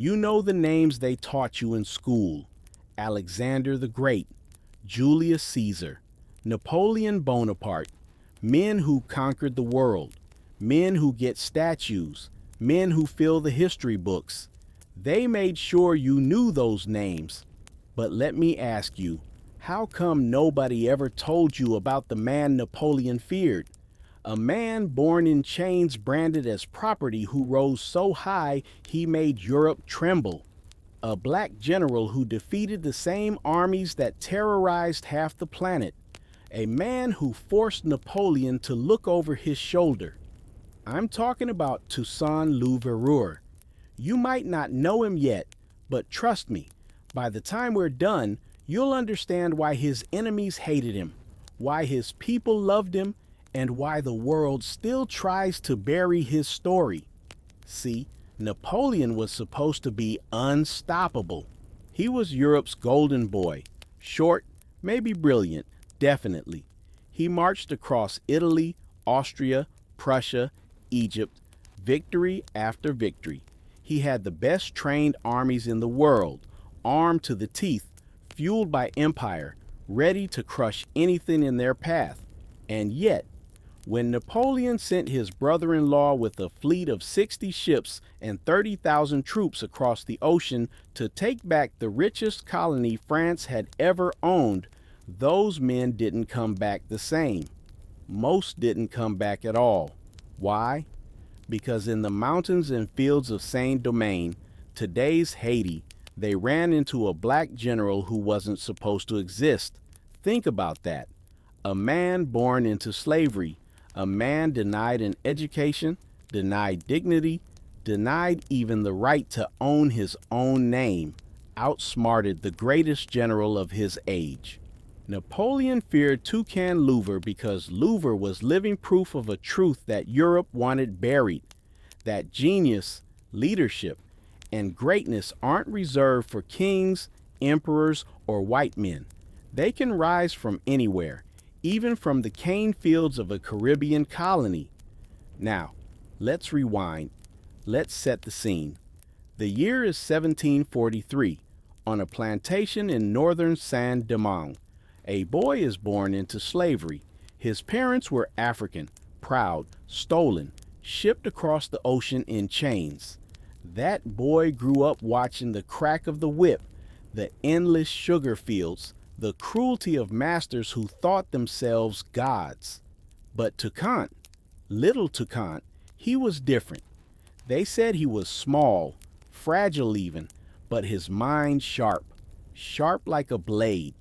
You know the names they taught you in school: Alexander the Great, Julius Caesar, Napoleon Bonaparte, men who conquered the world, men who get statues, men who fill the history books. They made sure you knew those names. But let me ask you, how come nobody ever told you about the man Napoleon feared? A man born in chains, branded as property, who rose so high he made Europe tremble. A black general who defeated the same armies that terrorized half the planet. A man who forced Napoleon to look over his shoulder. I'm talking about Toussaint Louverture. You might not know him yet, but trust me, by the time we're done, you'll understand why his enemies hated him, why his people loved him, and why the world still tries to bury his story. See, Napoleon was supposed to be unstoppable. He was Europe's golden boy, short, maybe brilliant, definitely. He marched across Italy, Austria, Prussia, Egypt, victory after victory. He had the best trained armies in the world, armed to the teeth, fueled by empire, ready to crush anything in their path. And yet, when Napoleon sent his brother-in-law with a fleet of 60 ships and 30,000 troops across the ocean to take back the richest colony France had ever owned, those men didn't come back the same. Most didn't come back at all. Why? Because in the mountains and fields of Saint-Domingue, today's Haiti, they ran into a black general who wasn't supposed to exist. Think about that. A man born into slavery, a man denied an education, denied dignity, denied even the right to own his own name, outsmarted the greatest general of his age. Napoleon feared Toussaint Louverture because Louverture was living proof of a truth that Europe wanted buried, that genius, leadership, and greatness aren't reserved for kings, emperors, or white men. They can rise from anywhere, even from the cane fields of a Caribbean colony. Now, let's rewind. Let's set the scene. The year is 1743. On a plantation in northern Saint-Domingue, a boy is born into slavery. His parents were African, proud, stolen, shipped across the ocean in chains. That boy grew up watching the crack of the whip, the endless sugar fields, the cruelty of masters who thought themselves gods. But Toussaint, little Toussaint, he was different. They said he was small, fragile even, but his mind sharp, sharp like a blade.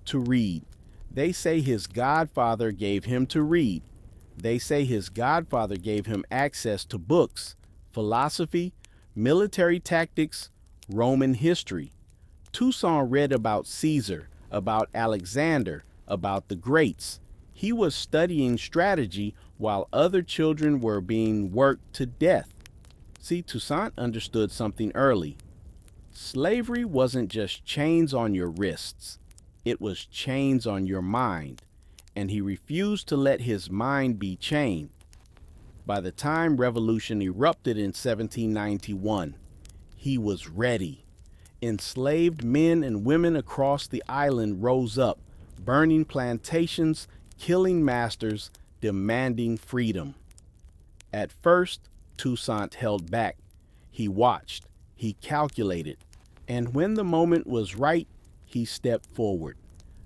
To read. They say his godfather gave him to read. They say his godfather gave him access to books, philosophy, military tactics, Roman history. Toussaint read about Caesar, about Alexander, about the greats. He was studying strategy while other children were being worked to death. See, Toussaint understood something early. Slavery wasn't just chains on your wrists. It was chains on your mind, and he refused to let his mind be chained. By the time revolution erupted in 1791, he was ready. Enslaved men and women across the island rose up, burning plantations, killing masters, demanding freedom. At first, Toussaint held back. He watched, he calculated, and when the moment was right, he stepped forward.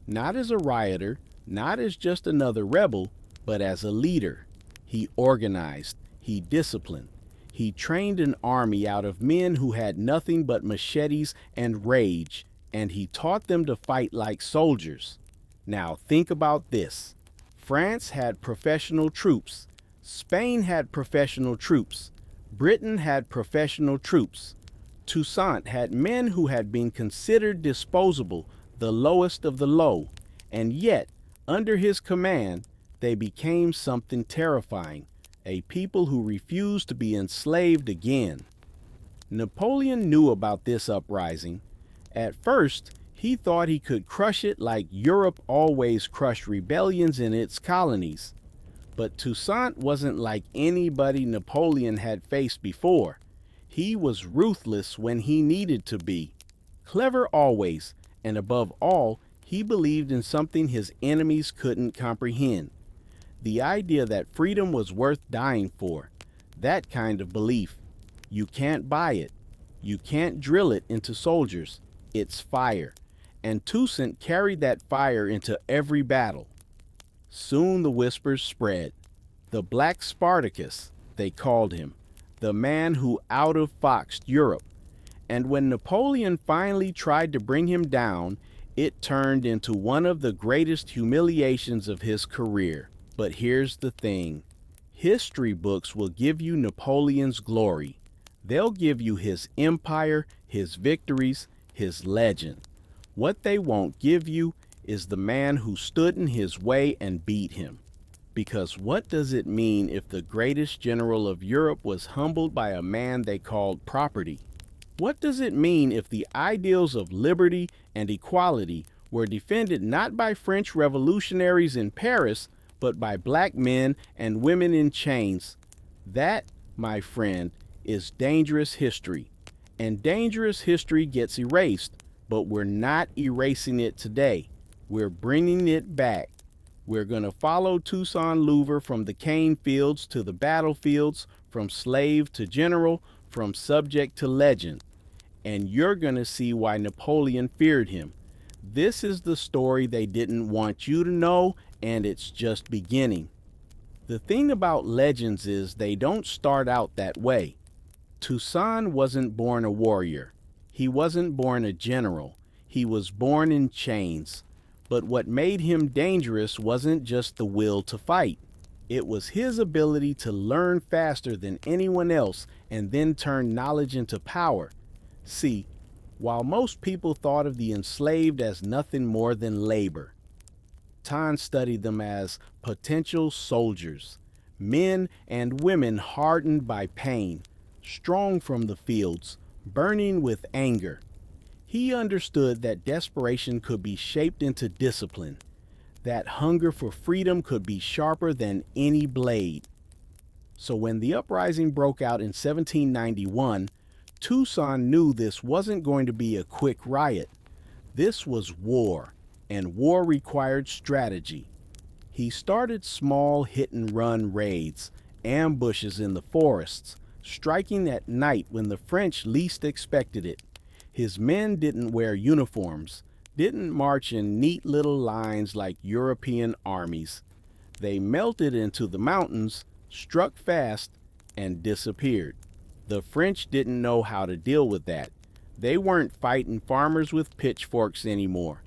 Not as a rioter, not as just another rebel, but as a leader. He organized, he disciplined. He trained an army out of men who had nothing but machetes and rage, and he taught them to fight like soldiers. Now think about this. France had professional troops. Spain had professional troops. Britain had professional troops. Toussaint had men who had been considered disposable, the lowest of the low, and yet, under his command, they became something terrifying, a people who refused to be enslaved again. Napoleon knew about this uprising. At first, he thought he could crush it like Europe always crushed rebellions in its colonies. But Toussaint wasn't like anybody Napoleon had faced before. He was ruthless when he needed to be, clever always, and above all, he believed in something his enemies couldn't comprehend. The idea that freedom was worth dying for. That kind of belief. You can't buy it. You can't drill it into soldiers. It's fire. And Toussaint carried that fire into every battle. Soon the whispers spread. The Black Spartacus, they called him. The man who out-of-foxed Europe. And when Napoleon finally tried to bring him down, it turned into one of the greatest humiliations of his career. But here's the thing. History books will give you Napoleon's glory. They'll give you his empire, his victories, his legend. What they won't give you is the man who stood in his way and beat him. Because what does it mean if the greatest general of Europe was humbled by a man they called property? What does it mean if the ideals of liberty and equality were defended not by French revolutionaries in Paris, but by black men and women in chains? That, my friend, is dangerous history. And dangerous history gets erased, but we're not erasing it today. We're bringing it back. We're going to follow Toussaint Louverture from the cane fields to the battlefields, from slave to general, from subject to legend. And you're going to see why Napoleon feared him. This is the story they didn't want you to know, and it's just beginning. The thing about legends is they don't start out that way. Toussaint wasn't born a warrior. He wasn't born a general. He was born in chains. But what made him dangerous wasn't just the will to fight. It was his ability to learn faster than anyone else and then turn knowledge into power. See, while most people thought of the enslaved as nothing more than labor, Toussaint studied them as potential soldiers, men and women hardened by pain, strong from the fields, burning with anger. He understood that desperation could be shaped into discipline, that hunger for freedom could be sharper than any blade. So when the uprising broke out in 1791, Toussaint knew this wasn't going to be a quick riot. This was war, and war required strategy. He started small hit-and-run raids, ambushes in the forests, striking at night when the French least expected it. His men didn't wear uniforms, didn't march in neat little lines like European armies. They melted into the mountains, struck fast, and disappeared. The French didn't know how to deal with that. They weren't fighting farmers with pitchforks anymore.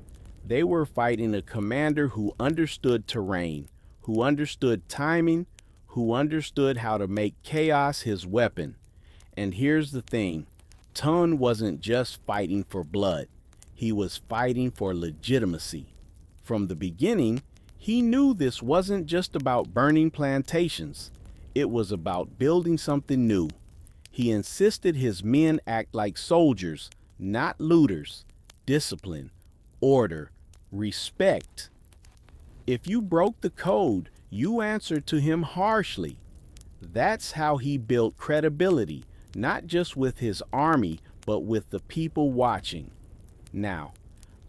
They were fighting a commander who understood terrain, who understood timing, who understood how to make chaos his weapon. And here's the thing. Toussaint wasn't just fighting for blood. He was fighting for legitimacy. From the beginning, he knew this wasn't just about burning plantations. It was about building something new. He insisted his men act like soldiers, not looters. Discipline, order, respect. If you broke the code, you answered to him harshly. That's how he built credibility, not just with his army, but with the people watching. Now,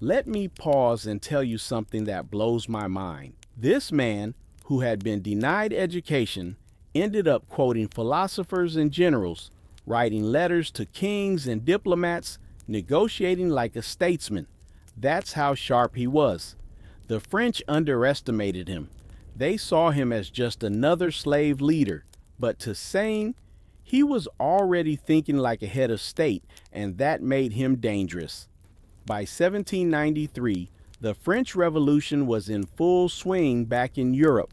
let me pause and tell you something that blows my mind. This man, who had been denied education, ended up quoting philosophers and generals, writing letters to kings and diplomats, negotiating like a statesman. That's how sharp he was. The French underestimated him. They saw him as just another slave leader. But Toussaint, he was already thinking like a head of state, and that made him dangerous. By 1793, the French Revolution was in full swing back in Europe.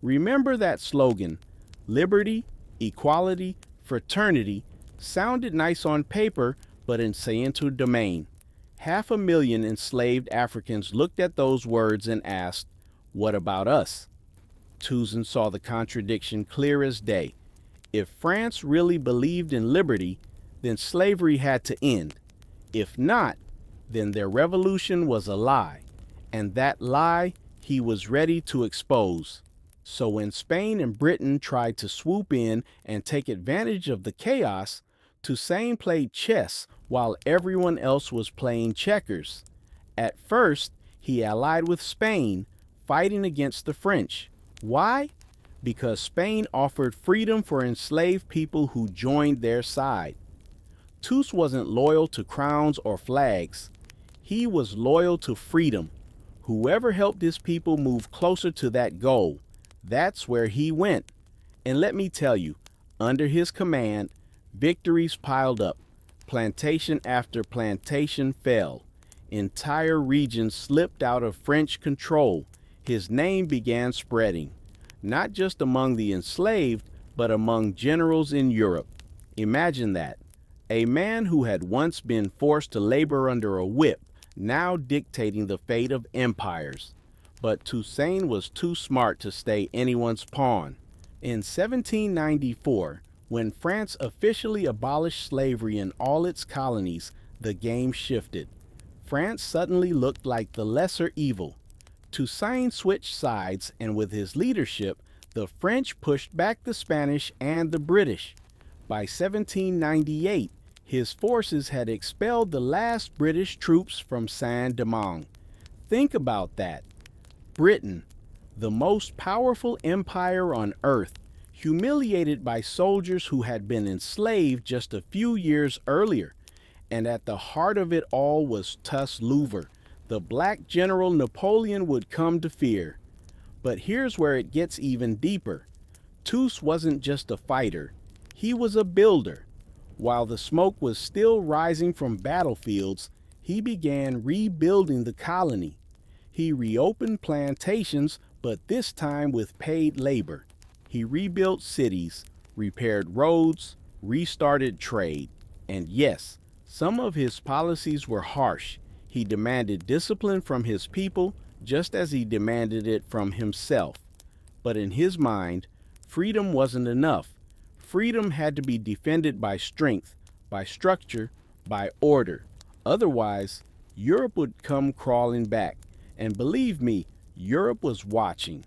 Remember that slogan, liberty, equality, fraternity, sounded nice on paper, but in Saint-Domingue. 500,000 enslaved Africans looked at those words and asked, what about us? Toussaint saw the contradiction clear as day. If France really believed in liberty, then slavery had to end. If not, then their revolution was a lie, and that lie he was ready to expose. So when Spain and Britain tried to swoop in and take advantage of the chaos, Toussaint played chess while everyone else was playing checkers. At first, he allied with Spain, fighting against the French. Why? Because Spain offered freedom for enslaved people who joined their side. Tous wasn't loyal to crowns or flags. He was loyal to freedom. Whoever helped his people move closer to that goal, that's where he went. And let me tell you, under his command, victories piled up. Plantation after plantation fell. Entire regions slipped out of French control. His name began spreading, not just among the enslaved, but among generals in Europe. Imagine that. A man who had once been forced to labor under a whip, now dictating the fate of empires. But Toussaint was too smart to stay anyone's pawn. In 1794, when France officially abolished slavery in all its colonies, the game shifted. France suddenly looked like the lesser evil. Toussaint switched sides, and with his leadership, the French pushed back the Spanish and the British. By 1798, his forces had expelled the last British troops from Saint-Domingue. Think about that. Britain, the most powerful empire on earth, humiliated by soldiers who had been enslaved just a few years earlier. And at the heart of it all was Toussaint Louverture, the black general Napoleon would come to fear. But here's where it gets even deeper. Tous wasn't just a fighter, he was a builder. While the smoke was still rising from battlefields, he began rebuilding the colony. He reopened plantations, but this time with paid labor. He rebuilt cities, repaired roads, restarted trade. And yes, some of his policies were harsh. He demanded discipline from his people, just as he demanded it from himself. But in his mind, freedom wasn't enough. Freedom had to be defended by strength, by structure, by order. Otherwise, Europe would come crawling back. And believe me, Europe was watching.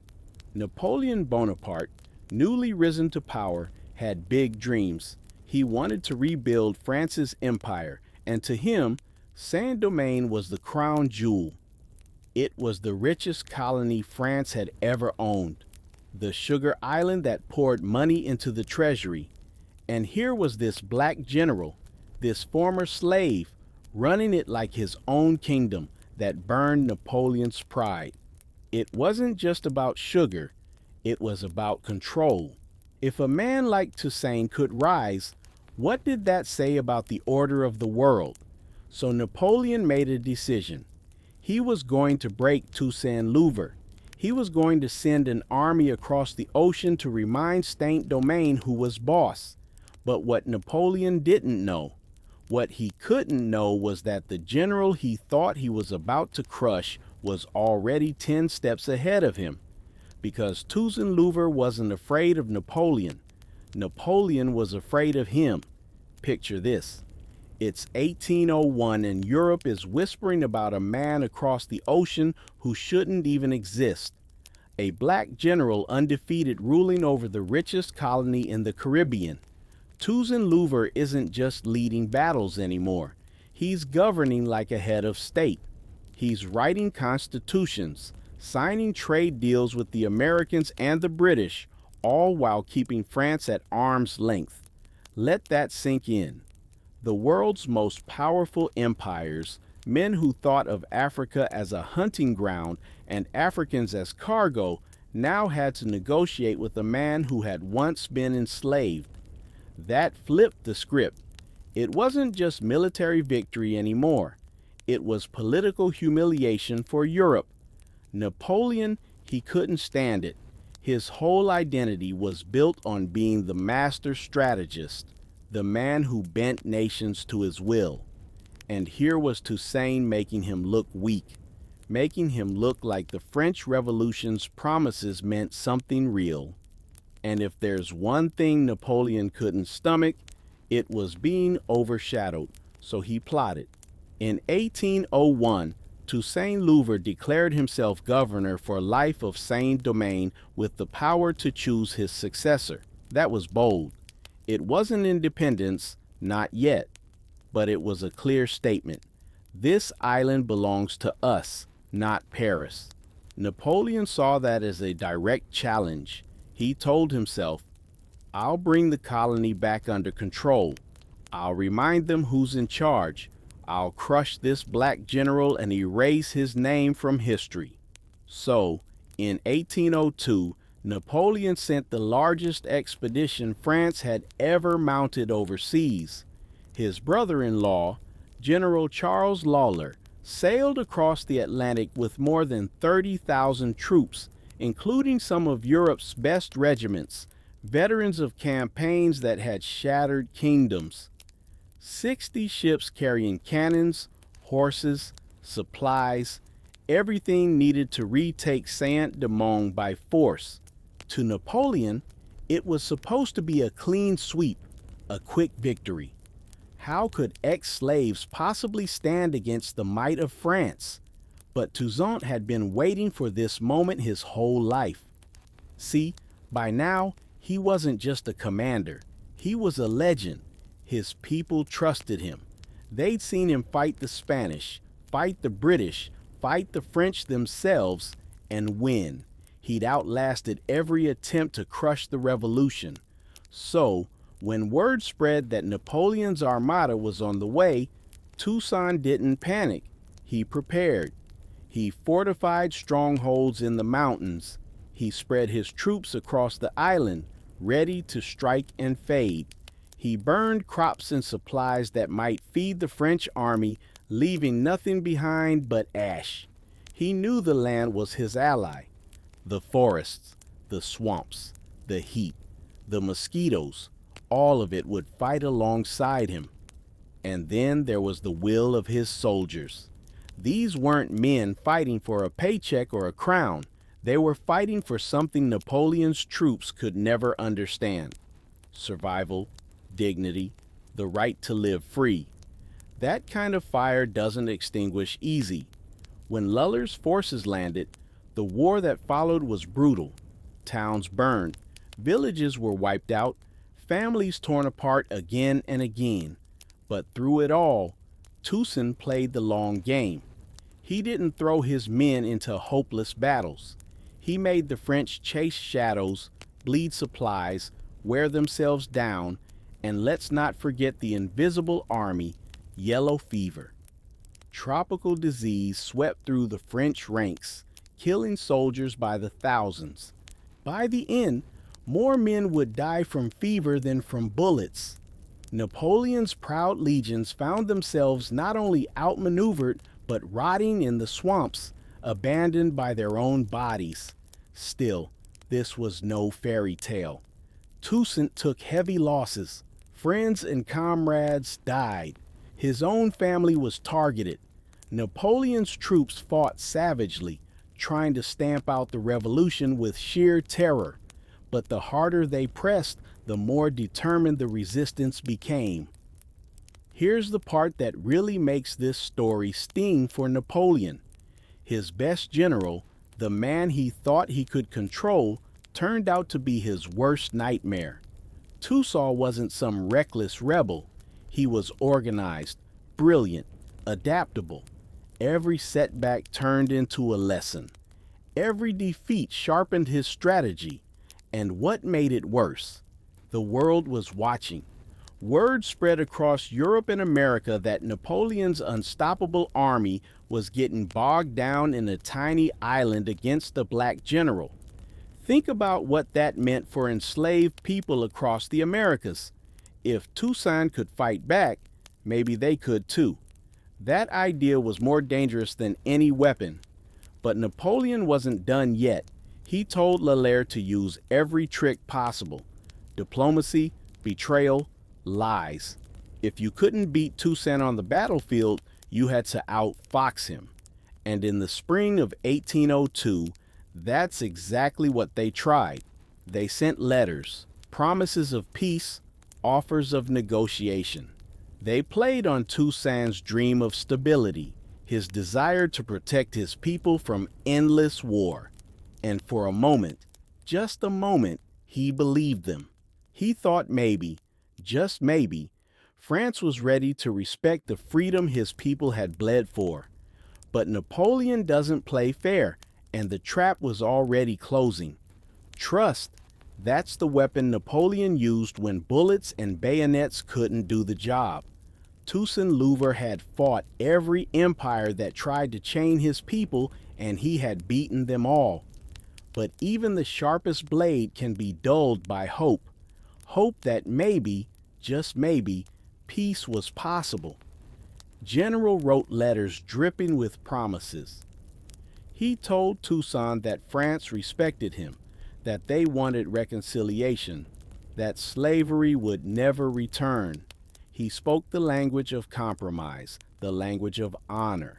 Napoleon Bonaparte, newly risen to power, had big dreams. He wanted to rebuild France's empire, and to him, Saint-Domingue was the crown jewel. It was the richest colony France had ever owned, the sugar island that poured money into the treasury. And here was this black general, this former slave, running it like his own kingdom that burned Napoleon's pride. It wasn't just about sugar, it was about control. If a man like Toussaint could rise, what did that say about the order of the world? So Napoleon made a decision. He was going to break Toussaint Louverture. He was going to send an army across the ocean to remind Saint-Domingue who was boss. But what Napoleon didn't know, what he couldn't know, was that the general he thought he was about to crush was already 10 steps ahead of him. Because Toussaint Louverture wasn't afraid of Napoleon. Napoleon was afraid of him. Picture this. It's 1801 and Europe is whispering about a man across the ocean who shouldn't even exist. A black general undefeated ruling over the richest colony in the Caribbean. Toussaint Louverture isn't just leading battles anymore. He's governing like a head of state. He's writing constitutions, signing trade deals with the Americans and the British, all while keeping France at arm's length. Let that sink in. The world's most powerful empires, men who thought of Africa as a hunting ground and Africans as cargo, now had to negotiate with a man who had once been enslaved. That flipped the script. It wasn't just military victory anymore. It was political humiliation for Europe. Napoleon, he couldn't stand it. His whole identity was built on being the master strategist, the man who bent nations to his will. And here was Toussaint making him look weak, making him look like the French Revolution's promises meant something real. And if there's one thing Napoleon couldn't stomach, it was being overshadowed, so he plotted. In 1801, Toussaint Louverture declared himself governor for life of Saint-Domingue with the power to choose his successor. That was bold. It wasn't independence, Not yet, but it was a clear statement. This island belongs to us, not Paris. Napoleon saw that as a direct challenge. He told himself, I'll bring the colony back under control. I'll remind them who's in charge. I'll crush this black general and erase his name from history. So, in 1802, Napoleon sent the largest expedition France had ever mounted overseas. His brother-in-law, General Charles Lawler, sailed across the Atlantic with more than 30,000 troops, including some of Europe's best regiments, veterans of campaigns that had shattered kingdoms. 60 ships carrying cannons, horses, supplies, everything needed to retake Saint-Domingue by force. To Napoleon, it was supposed to be a clean sweep, a quick victory. How could ex-slaves possibly stand against the might of France? But Toussaint had been waiting for this moment his whole life. See, by now, he wasn't just a commander. He was a legend. His people trusted him. They'd seen him fight the Spanish, fight the British, fight the French themselves, and win. He'd outlasted every attempt to crush the revolution. So, when word spread that Napoleon's armada was on the way, Toussaint didn't panic. He prepared. He fortified strongholds in the mountains. He spread his troops across the island, ready to strike and fade. He burned crops and supplies that might feed the French army, leaving nothing behind but ash. He knew the land was his ally. The forests, the swamps, the heat, the mosquitoes, all of it would fight alongside him. And then there was the will of his soldiers. These weren't men fighting for a paycheck or a crown. They were fighting for something Napoleon's troops could never understand. Survival, dignity, the right to live free. That kind of fire doesn't extinguish easy. When Lawler's forces landed, the war that followed was brutal. Towns burned, villages were wiped out, families torn apart again and again. But through it all, Toussaint played the long game. He didn't throw his men into hopeless battles. He made the French chase shadows, bleed supplies, wear themselves down, and let's not forget the invisible army, yellow fever. Tropical disease swept through the French ranks, killing soldiers by the thousands. By the end, more men would die from fever than from bullets. Napoleon's proud legions found themselves not only outmaneuvered, but rotting in the swamps, abandoned by their own bodies. Still, this was no fairy tale. Toussaint took heavy losses. Friends and comrades died. His own family was targeted. Napoleon's troops fought savagely, trying to stamp out the revolution with sheer terror. But the harder they pressed, the more determined the resistance became. Here's the part that really makes this story sting for Napoleon. His best general, the man he thought he could control, turned out to be his worst nightmare. Toussaint wasn't some reckless rebel. He was organized, brilliant, adaptable. Every setback turned into a lesson. Every defeat sharpened his strategy. And what made it worse? The world was watching. Word spread across Europe and America that Napoleon's unstoppable army was getting bogged down in a tiny island against a black general. Think about what that meant for enslaved people across the Americas. If Toussaint could fight back, maybe they could too. That idea was more dangerous than any weapon. But Napoleon wasn't done yet. He told Lawler to use every trick possible. Diplomacy, betrayal, lies. If you couldn't beat Toussaint on the battlefield, you had to outfox him. And in the spring of 1802, that's exactly what they tried. They sent letters, promises of peace, offers of negotiation. They played on Toussaint's dream of stability, his desire to protect his people from endless war. And for a moment, just a moment, he believed them. He thought maybe, just maybe, France was ready to respect the freedom his people had bled for. But Napoleon doesn't play fair, and the trap was already closing. Trust, that's the weapon Napoleon used when bullets and bayonets couldn't do the job. Toussaint Louverture had fought every empire that tried to chain his people, and he had beaten them all. But even the sharpest blade can be dulled by hope. Hope that maybe, just maybe, peace was possible. General wrote letters dripping with promises. He told Toussaint that France respected him, that they wanted reconciliation, that slavery would never return. He spoke the language of compromise, the language of honor.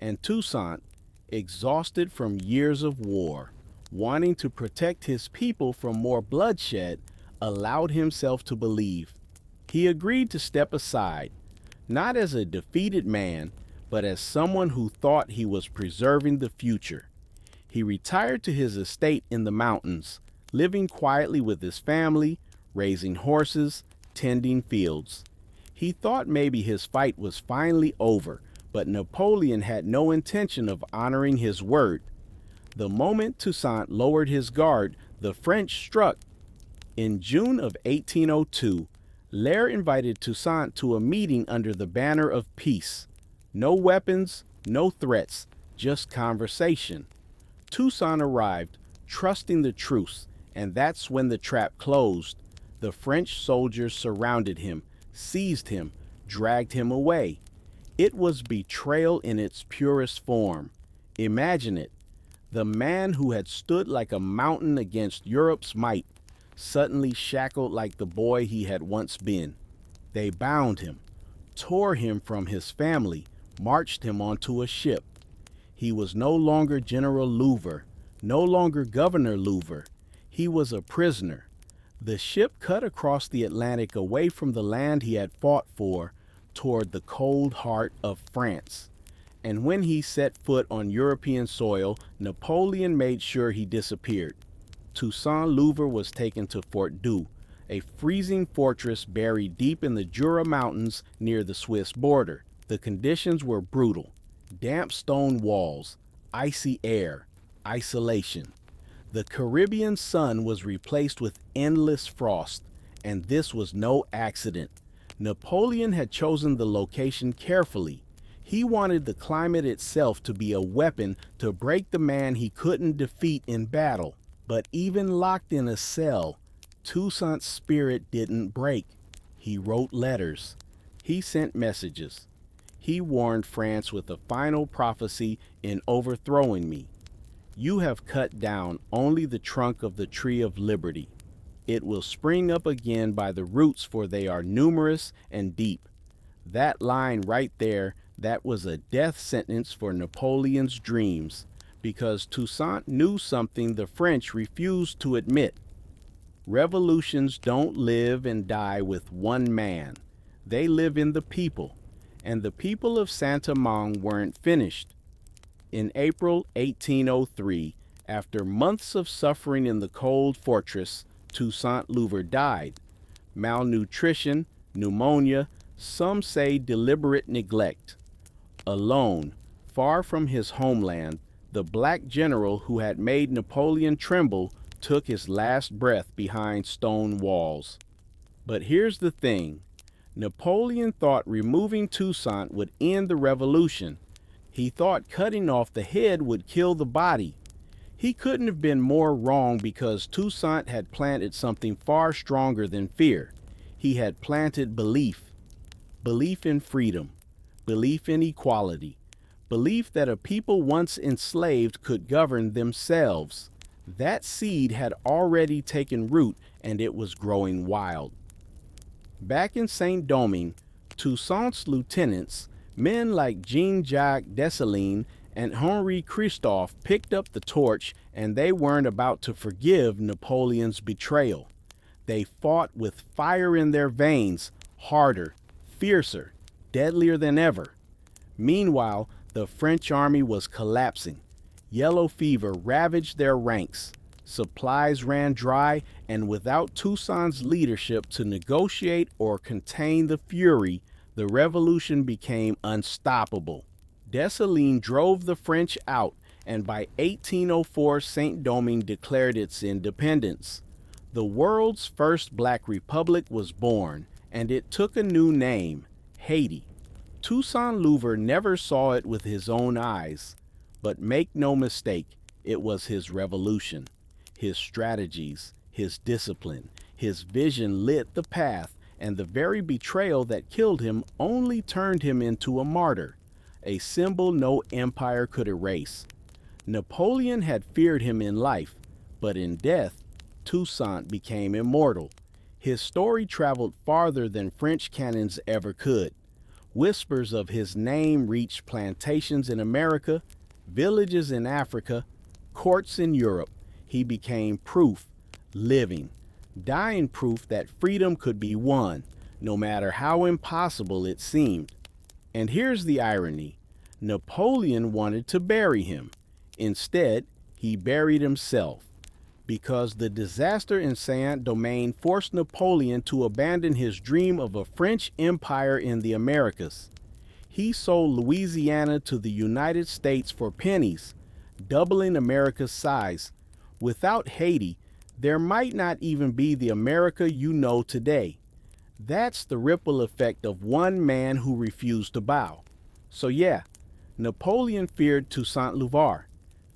And Toussaint, exhausted from years of war, wanting to protect his people from more bloodshed, allowed himself to believe. He agreed to step aside, not as a defeated man, but as someone who thought he was preserving the future. He retired to his estate in the mountains, living quietly with his family, raising horses, tending fields. He thought maybe his fight was finally over, but Napoleon had no intention of honoring his word. The moment Toussaint lowered his guard, the French struck. In June of 1802, Lair invited Toussaint to a meeting under the banner of peace. No weapons, no threats, just conversation. Toussaint arrived, trusting the truce, and that's when the trap closed. The French soldiers surrounded him, seized him, dragged him away. It was betrayal in its purest form. Imagine it. The man who had stood like a mountain against Europe's might, suddenly shackled like the boy he had once been. They bound him, tore him from his family, marched him onto a ship. He was no longer General Louverture, no longer Governor Louverture. He was a prisoner. The ship cut across the Atlantic away from the land he had fought for, toward the cold heart of France. And when he set foot on European soil, Napoleon made sure he disappeared. Toussaint Louverture was taken to Fort Dieu, a freezing fortress buried deep in the Jura Mountains near the Swiss border. The conditions were brutal. Damp stone walls, icy air, isolation. The Caribbean sun was replaced with endless frost, and this was no accident. Napoleon had chosen the location carefully. He wanted the climate itself to be a weapon to break the man he couldn't defeat in battle. But even locked in a cell, Toussaint's spirit didn't break. He wrote letters. He sent messages. He warned France with a final prophecy in overthrowing me. You have cut down only the trunk of the tree of liberty. It will spring up again by the roots, for they are numerous and deep. That line right there, that was a death sentence for Napoleon's dreams, because Toussaint knew something the French refused to admit. Revolutions don't live and die with one man. They live in the people, and the people of Saint-Domingue weren't finished. In April 1803, after months of suffering in the cold fortress, Toussaint Louverture died. Malnutrition, pneumonia, some say deliberate neglect. Alone, far from his homeland, the black general who had made Napoleon tremble took his last breath behind stone walls. But here's the thing. Napoleon thought removing Toussaint would end the revolution. He thought cutting off the head would kill the body. He couldn't have been more wrong, because Toussaint had planted something far stronger than fear. He had planted belief. Belief in freedom. Belief in equality. Belief that a people once enslaved could govern themselves. That seed had already taken root, and it was growing wild. Back in Saint-Domingue, Toussaint's lieutenants, men like Jean-Jacques Desalin and Henri Kristoff, picked up the torch, and they weren't about to forgive Napoleon's betrayal. They fought with fire in their veins, harder, fiercer, deadlier than ever. Meanwhile, the French army was collapsing. Yellow fever ravaged their ranks. Supplies ran dry, and without Toussaint's leadership to negotiate or contain the fury, the revolution became unstoppable. Desalin drove the French out, and by 1804 Saint-Domingue declared its independence. The world's first black republic was born, and it took a new name, Haiti. Toussaint Louverture never saw it with his own eyes, but make no mistake, it was his revolution. His strategies, his discipline, his vision lit the path, and the very betrayal that killed him only turned him into a martyr, a symbol no empire could erase. Napoleon had feared him in life, but in death, Toussaint became immortal. His story traveled farther than French cannons ever could. Whispers of his name reached plantations in America, villages in Africa, courts in Europe. He became proof, living, dying proof that freedom could be won, no matter how impossible it seemed. And here's the irony. Napoleon wanted to bury him. Instead, he buried himself, because the disaster in Saint-Domingue forced Napoleon to abandon his dream of a French empire in the Americas. He sold Louisiana to the United States for pennies, doubling America's size. Without Haiti, there might not even be the America you know today. That's the ripple effect of one man who refused to bow. So yeah, Napoleon feared Toussaint Louverture,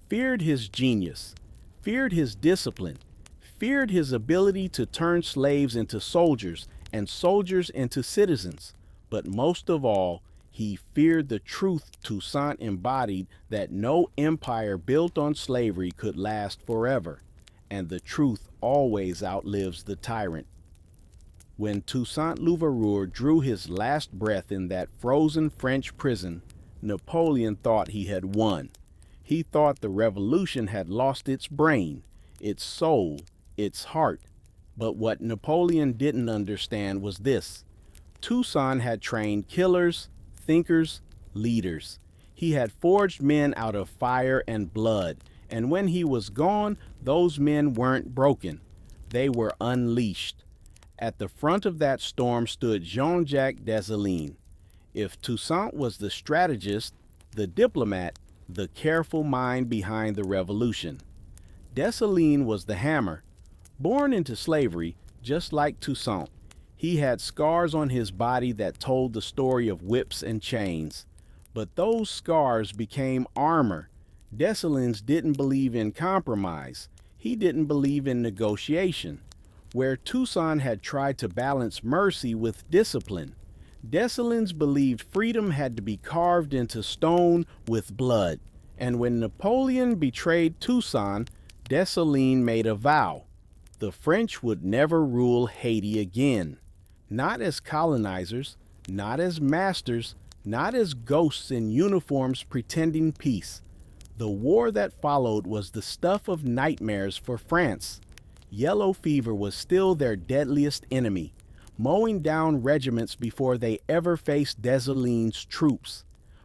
feared his genius, feared his discipline, feared his ability to turn slaves into soldiers and soldiers into citizens. But most of all, he feared the truth Toussaint embodied, that no empire built on slavery could last forever, and the truth always outlives the tyrant. When Toussaint Louverture drew his last breath in that frozen French prison, Napoleon thought he had won. He thought the revolution had lost its brain, its soul, its heart. But what Napoleon didn't understand was this. Toussaint had trained killers, thinkers, leaders. He had forged men out of fire and blood, and when he was gone, those men weren't broken. They were unleashed. At the front of that storm stood Jean-Jacques Desalin. If Toussaint was the strategist, the diplomat, the careful mind behind the revolution, Desalin was the hammer. Born into slavery, just like Toussaint, he had scars on his body that told the story of whips and chains. But those scars became armor. Desalin's didn't believe in compromise. He didn't believe in negotiation. Where Toussaint had tried to balance mercy with discipline, Desalin's believed freedom had to be carved into stone with blood. And when Napoleon betrayed Toussaint, Desalin made a vow. The French would never rule Haiti again. Not as colonizers, not as masters, not as ghosts in uniforms pretending peace. The war that followed was the stuff of nightmares for France. Yellow fever was still their deadliest enemy, mowing down regiments before they ever faced Desalin's troops.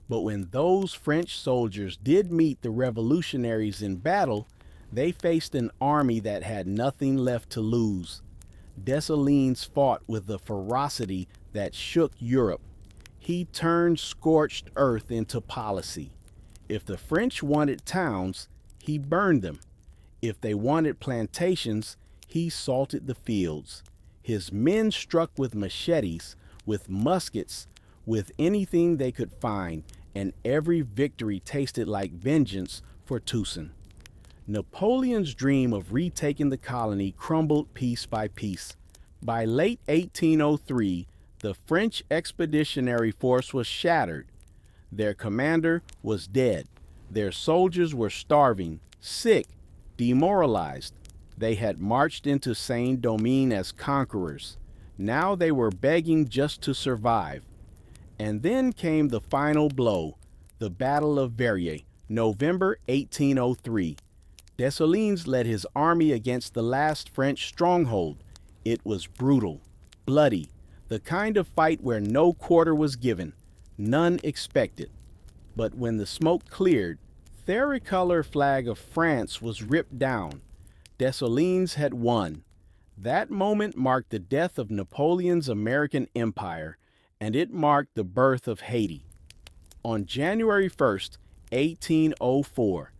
But when those French soldiers did meet the revolutionaries in battle, they faced an army that had nothing left to lose. Desalins fought with a ferocity that shook Europe. He turned scorched earth into policy. If the French wanted towns, he burned them. If they wanted plantations, he salted the fields. His men struck with machetes, with muskets, with anything they could find, and every victory tasted like vengeance for Toussaint. Napoleon's dream of retaking the colony crumbled piece by piece. By late 1803, the French expeditionary force was shattered. Their commander was dead. Their soldiers were starving, sick, demoralized. They had marched into Saint-Domingue as conquerors. Now they were begging just to survive. And then came the final blow, the Battle of Verrières, November 1803. Desalins led his army against the last French stronghold. It was brutal, bloody, the kind of fight where no quarter was given, none expected. But when the smoke cleared, the tricolor flag of France was ripped down. Dessalines had won. That moment marked the death of Napoleon's American empire, and it marked the birth of Haiti. On January 1st, 1804,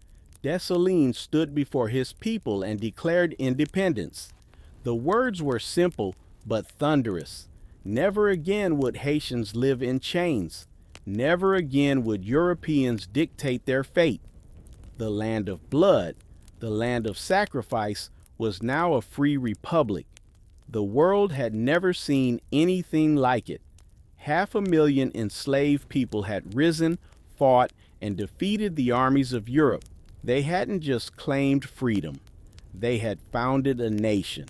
Desalin stood before his people and declared independence. The words were simple but thunderous. Never again would Haitians live in chains. Never again would Europeans dictate their fate. The land of blood, the land of sacrifice, was now a free republic. The world had never seen anything like it. 500,000 enslaved people had risen, fought, and defeated the armies of Europe. They hadn't just claimed freedom. They had founded a nation.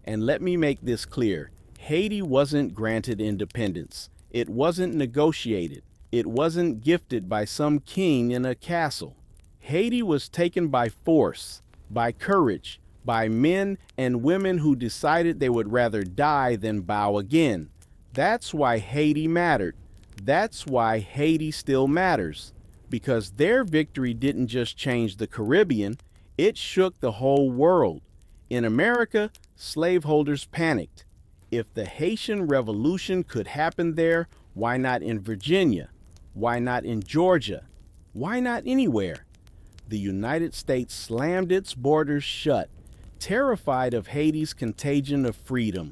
And let me make this clear. Haiti wasn't granted independence. It wasn't negotiated. It wasn't gifted by some king in a castle. Haiti was taken by force, by courage, by men and women who decided they would rather die than bow again. That's why Haiti mattered. That's why Haiti still matters. Because their victory didn't just change the Caribbean, it shook the whole world. In America, slaveholders panicked. If the Haitian Revolution could happen there, why not in Virginia? Why not in Georgia? Why not anywhere? The United States slammed its borders shut, terrified of Haiti's contagion of freedom.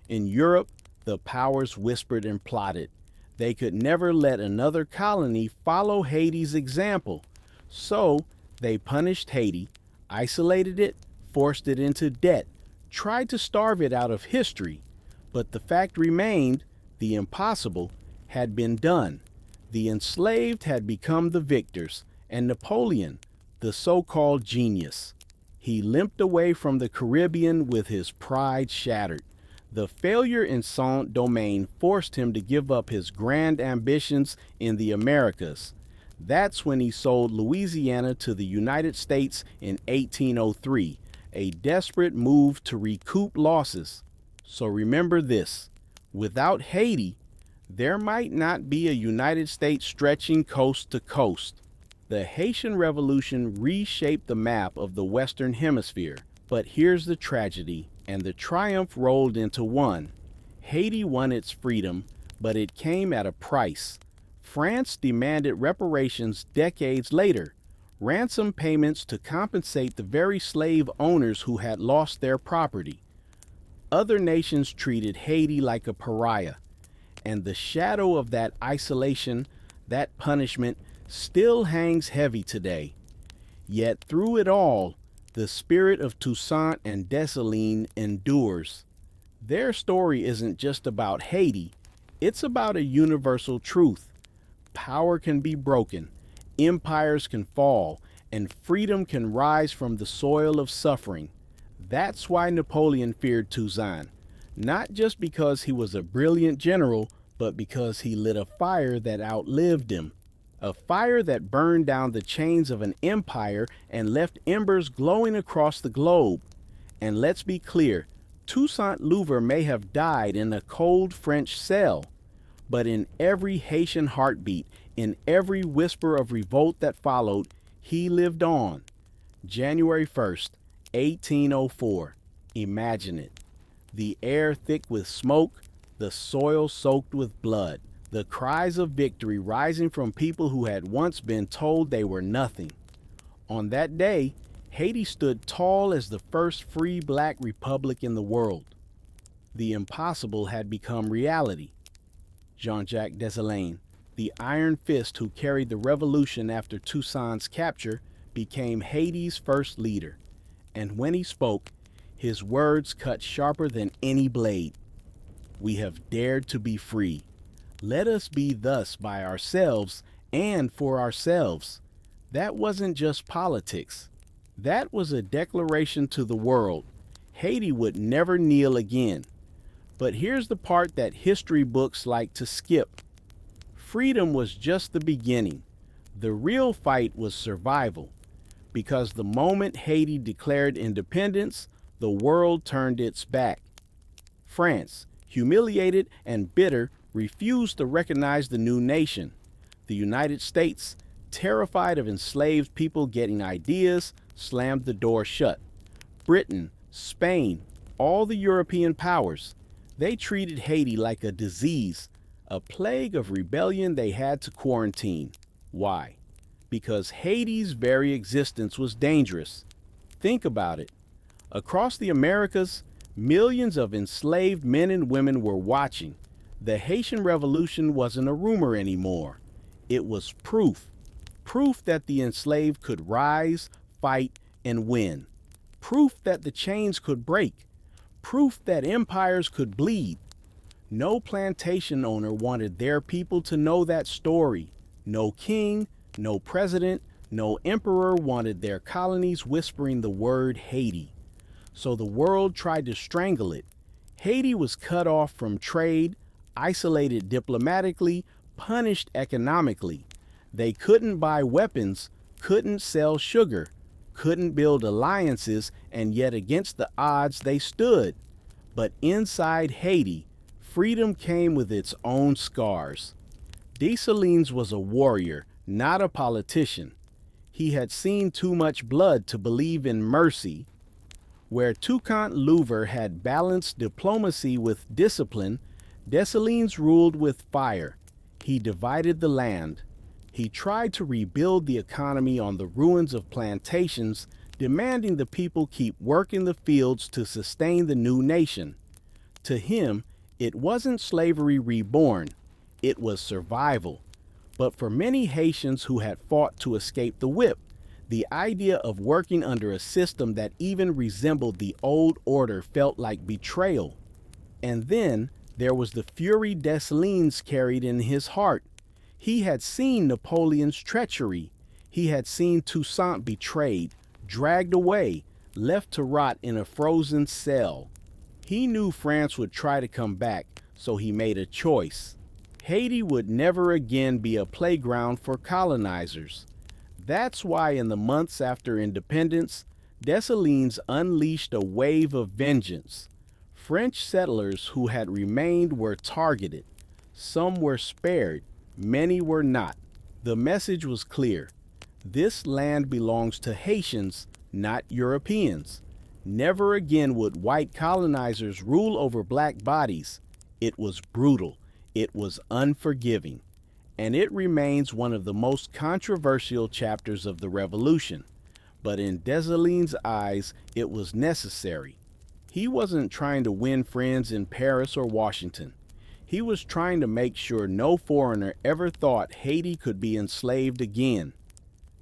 In Europe, the powers whispered and plotted. They could never let another colony follow Haiti's example. So they punished Haiti, isolated it, forced it into debt, tried to starve it out of history. But the fact remained, the impossible had been done. The enslaved had become the victors, and Napoleon, the so-called genius. He limped away from the Caribbean with his pride shattered. The failure in Saint-Domingue forced him to give up his grand ambitions in the Americas. That's when he sold Louisiana to the United States in 1803, a desperate move to recoup losses. So remember this, without Haiti, there might not be a United States stretching coast to coast. The Haitian Revolution reshaped the map of the Western Hemisphere. But here's the tragedy, and the triumph rolled into one. Haiti won its freedom, but it came at a price. France demanded reparations decades later, ransom payments to compensate the very slave owners who had lost their property. Other nations treated Haiti like a pariah, and the shadow of that isolation, that punishment, still hangs heavy today. Yet through it all, the spirit of Toussaint and Desalin endures. Their story isn't just about Haiti, it's about a universal truth. Power can be broken, empires can fall, and freedom can rise from the soil of suffering. That's why Napoleon feared Toussaint, not just because he was a brilliant general, but because he lit a fire that outlived him. A fire that burned down the chains of an empire and left embers glowing across the globe. And let's be clear, Toussaint Louverture may have died in a cold French cell, but in every Haitian heartbeat, in every whisper of revolt that followed, he lived on. January 1st, 1804. Imagine it. The air thick with smoke, the soil soaked with blood. The cries of victory rising from people who had once been told they were nothing. On that day, Haiti stood tall as the first free black republic in the world. The impossible had become reality. Jean-Jacques Desalin, the iron fist who carried the revolution after Toussaint's capture, became Haiti's first leader. And when he spoke, his words cut sharper than any blade. We have dared to be free. Let us be thus by ourselves and for ourselves. That wasn't just politics. That was a declaration to the world. Haiti would never kneel again. But here's the part that history books like to skip. Freedom was just the beginning. The real fight was survival. Because the moment Haiti declared independence, the world turned its back. France, humiliated and bitter, refused to recognize the new nation. The United States, terrified of enslaved people getting ideas, slammed the door shut. Britain, Spain, all the European powers. They treated Haiti like a disease, a plague of rebellion they had to quarantine. Why? Because Haiti's very existence was dangerous. Think about it. Across the Americas, millions of enslaved men and women were watching. The Haitian Revolution wasn't a rumor anymore. It was proof. Proof that the enslaved could rise, fight, and win. Proof that the chains could break. Proof that empires could bleed. No plantation owner wanted their people to know that story. No king, no president, no emperor wanted their colonies whispering the word Haiti. So the world tried to strangle it. Haiti was cut off from trade, isolated diplomatically, punished economically. They couldn't buy weapons, couldn't sell sugar, couldn't build alliances, and yet against the odds they stood. But inside Haiti, freedom came with its own scars. Desalin was a warrior, not a politician. He had seen too much blood to believe in mercy. Where Toussaint Louverture had balanced diplomacy with discipline, Desalin ruled with fire. He divided the land. He tried to rebuild the economy on the ruins of plantations, demanding the people keep working the fields to sustain the new nation. To him, it wasn't slavery reborn, it was survival. But for many Haitians who had fought to escape the whip, the idea of working under a system that even resembled the old order felt like betrayal. And then there was the fury Desalin carried in his heart. He had seen Napoleon's treachery. He had seen Toussaint betrayed, dragged away, left to rot in a frozen cell. He knew France would try to come back, so he made a choice. Haiti would never again be a playground for colonizers. That's why in the months after independence, Desalin unleashed a wave of vengeance. French settlers who had remained were targeted. Some were spared, many were not. The message was clear. This land belongs to Haitians, not Europeans. Never again would white colonizers rule over black bodies. It was brutal. It was unforgiving. And it remains one of the most controversial chapters of the revolution. But in Desalin's eyes, it was necessary. He wasn't trying to win friends in Paris or Washington. He was trying to make sure no foreigner ever thought Haiti could be enslaved again.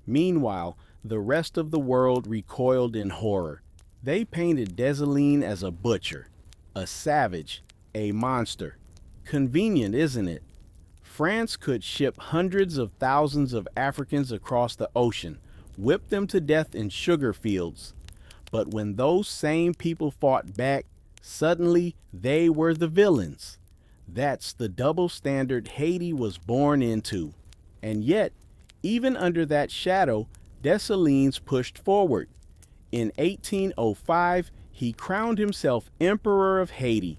Meanwhile, the rest of the world recoiled in horror. They painted Desalin as a butcher, a savage, a monster. Convenient, isn't it? France could ship hundreds of thousands of Africans across the ocean, whip them to death in sugar fields. But when those same people fought back, suddenly they were the villains. That's the double standard Haiti was born into. And yet, even under that shadow, Desalin pushed forward. In 1805, he crowned himself Emperor of Haiti.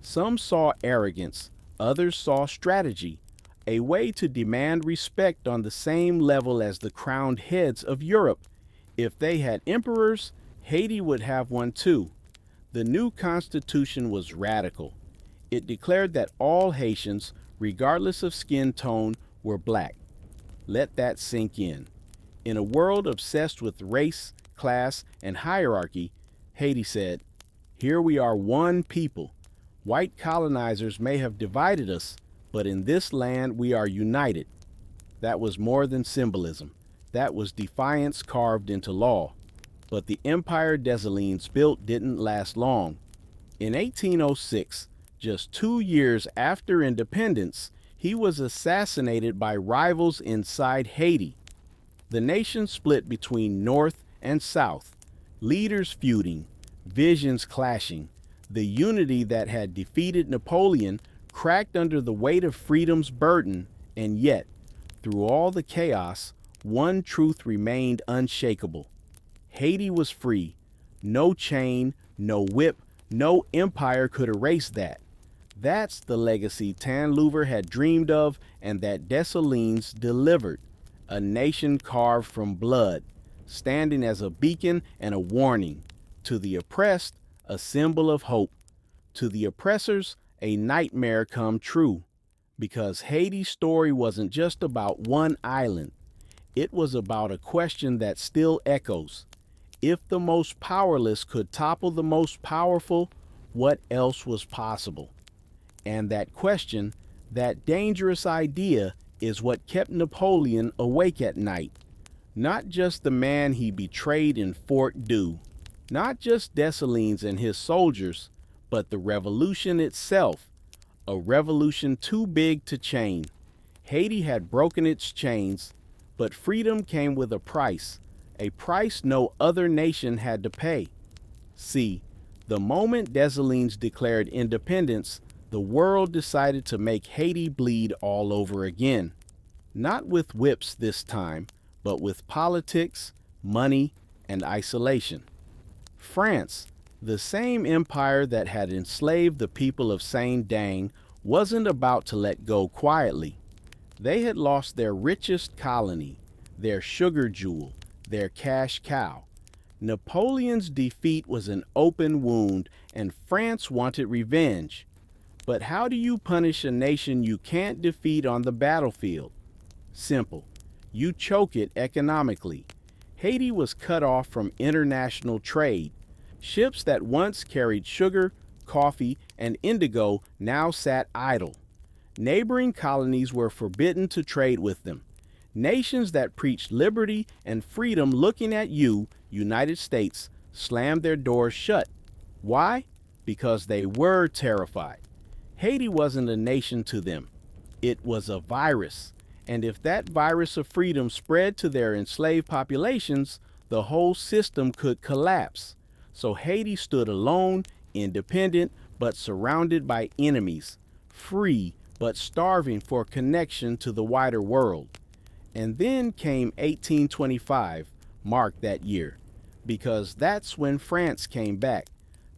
Some saw arrogance, others saw strategy, a way to demand respect on the same level as the crowned heads of Europe. If they had emperors, Haiti would have one too. The new constitution was radical. It declared that all Haitians, regardless of skin tone, were black. Let that sink in. In a world obsessed with race, class, and hierarchy, Haiti said, "Here we are one people. White colonizers may have divided us, but in this land we are united." That was more than symbolism. That was defiance carved into law. But the empire Desalin built didn't last long. In 1806, just 2 years after independence, he was assassinated by rivals inside Haiti. The nation split between North and South, leaders feuding, visions clashing. The unity that had defeated Napoleon cracked under the weight of freedom's burden, and yet, through all the chaos, one truth remained unshakable. Haiti was free. No chain, no whip, no empire could erase that. That's the legacy Toussaint Louverture had dreamed of and that Desalin delivered. A nation carved from blood, standing as a beacon and a warning To the oppressed, a symbol of hope. To the oppressors, a nightmare come true. Because Haiti's story wasn't just about one island. It was about a question that still echoes. If the most powerless could topple the most powerful, what else was possible? And that question, that dangerous idea, is what kept Napoleon awake at night. Not just the man he betrayed in Fort Dieu, not just Desalin and his soldiers, but the revolution itself, a revolution too big to chain. Haiti had broken its chains, but freedom came with a price no other nation had to pay. See, the moment Desalin declared independence, the world decided to make Haiti bleed all over again. Not with whips this time, but with politics, money, and isolation. France, the same empire that had enslaved the people of Saint-Domingue, wasn't about to let go quietly. They had lost their richest colony, their sugar jewel, their cash cow. Napoleon's defeat was an open wound, and France wanted revenge. But how do you punish a nation you can't defeat on the battlefield? Simple. You choke it economically. Haiti was cut off from international trade. Ships that once carried sugar, coffee, and indigo now sat idle. Neighboring colonies were forbidden to trade with them. Nations that preached liberty and freedom looking at you, United States, slammed their doors shut. Why? Because they were terrified. Haiti wasn't a nation to them. It was a virus. And if that virus of freedom spread to their enslaved populations, the whole system could collapse. So Haiti stood alone, independent, but surrounded by enemies, free, but starving for connection to the wider world. And then came 1825, marked that year, because that's when France came back,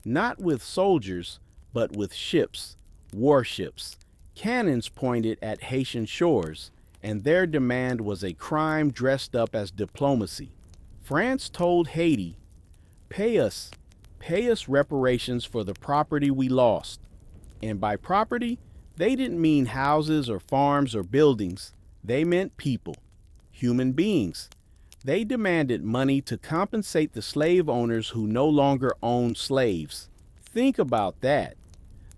not with soldiers, but with ships, warships, cannons pointed at Haitian shores, and their demand was a crime dressed up as diplomacy. France told Haiti, pay us reparations for the property we lost. And by property, they didn't mean houses or farms or buildings. They meant people, human beings. They demanded money to compensate the slave owners who no longer owned slaves. Think about that.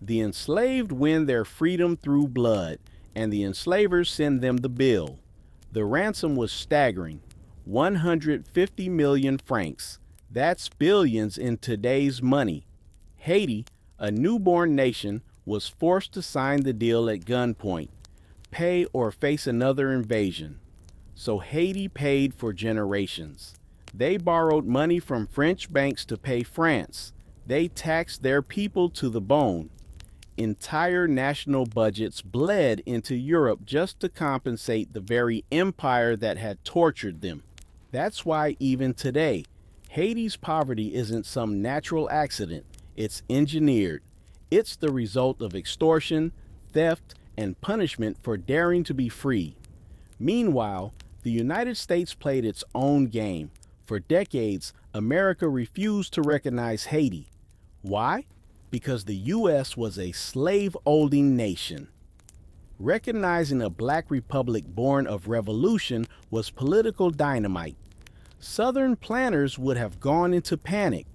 The enslaved win their freedom through blood, and the enslavers send them the bill. The ransom was staggering, 150 million francs. That's billions in today's money. Haiti, a newborn nation, was forced to sign the deal at gunpoint, pay or face another invasion. So Haiti paid for generations. They borrowed money from French banks to pay France. They taxed their people to the bone. Entire national budgets bled into Europe just to compensate the very empire that had tortured them. That's why even today, Haiti's poverty isn't some natural accident. It's engineered. It's the result of extortion, theft, and punishment for daring to be free. Meanwhile, the United States played its own game. For decades, America refused to recognize Haiti. Why? Because the U.S. was a slave-holding nation. Recognizing a black republic born of revolution was political dynamite. Southern planners would have gone into panic.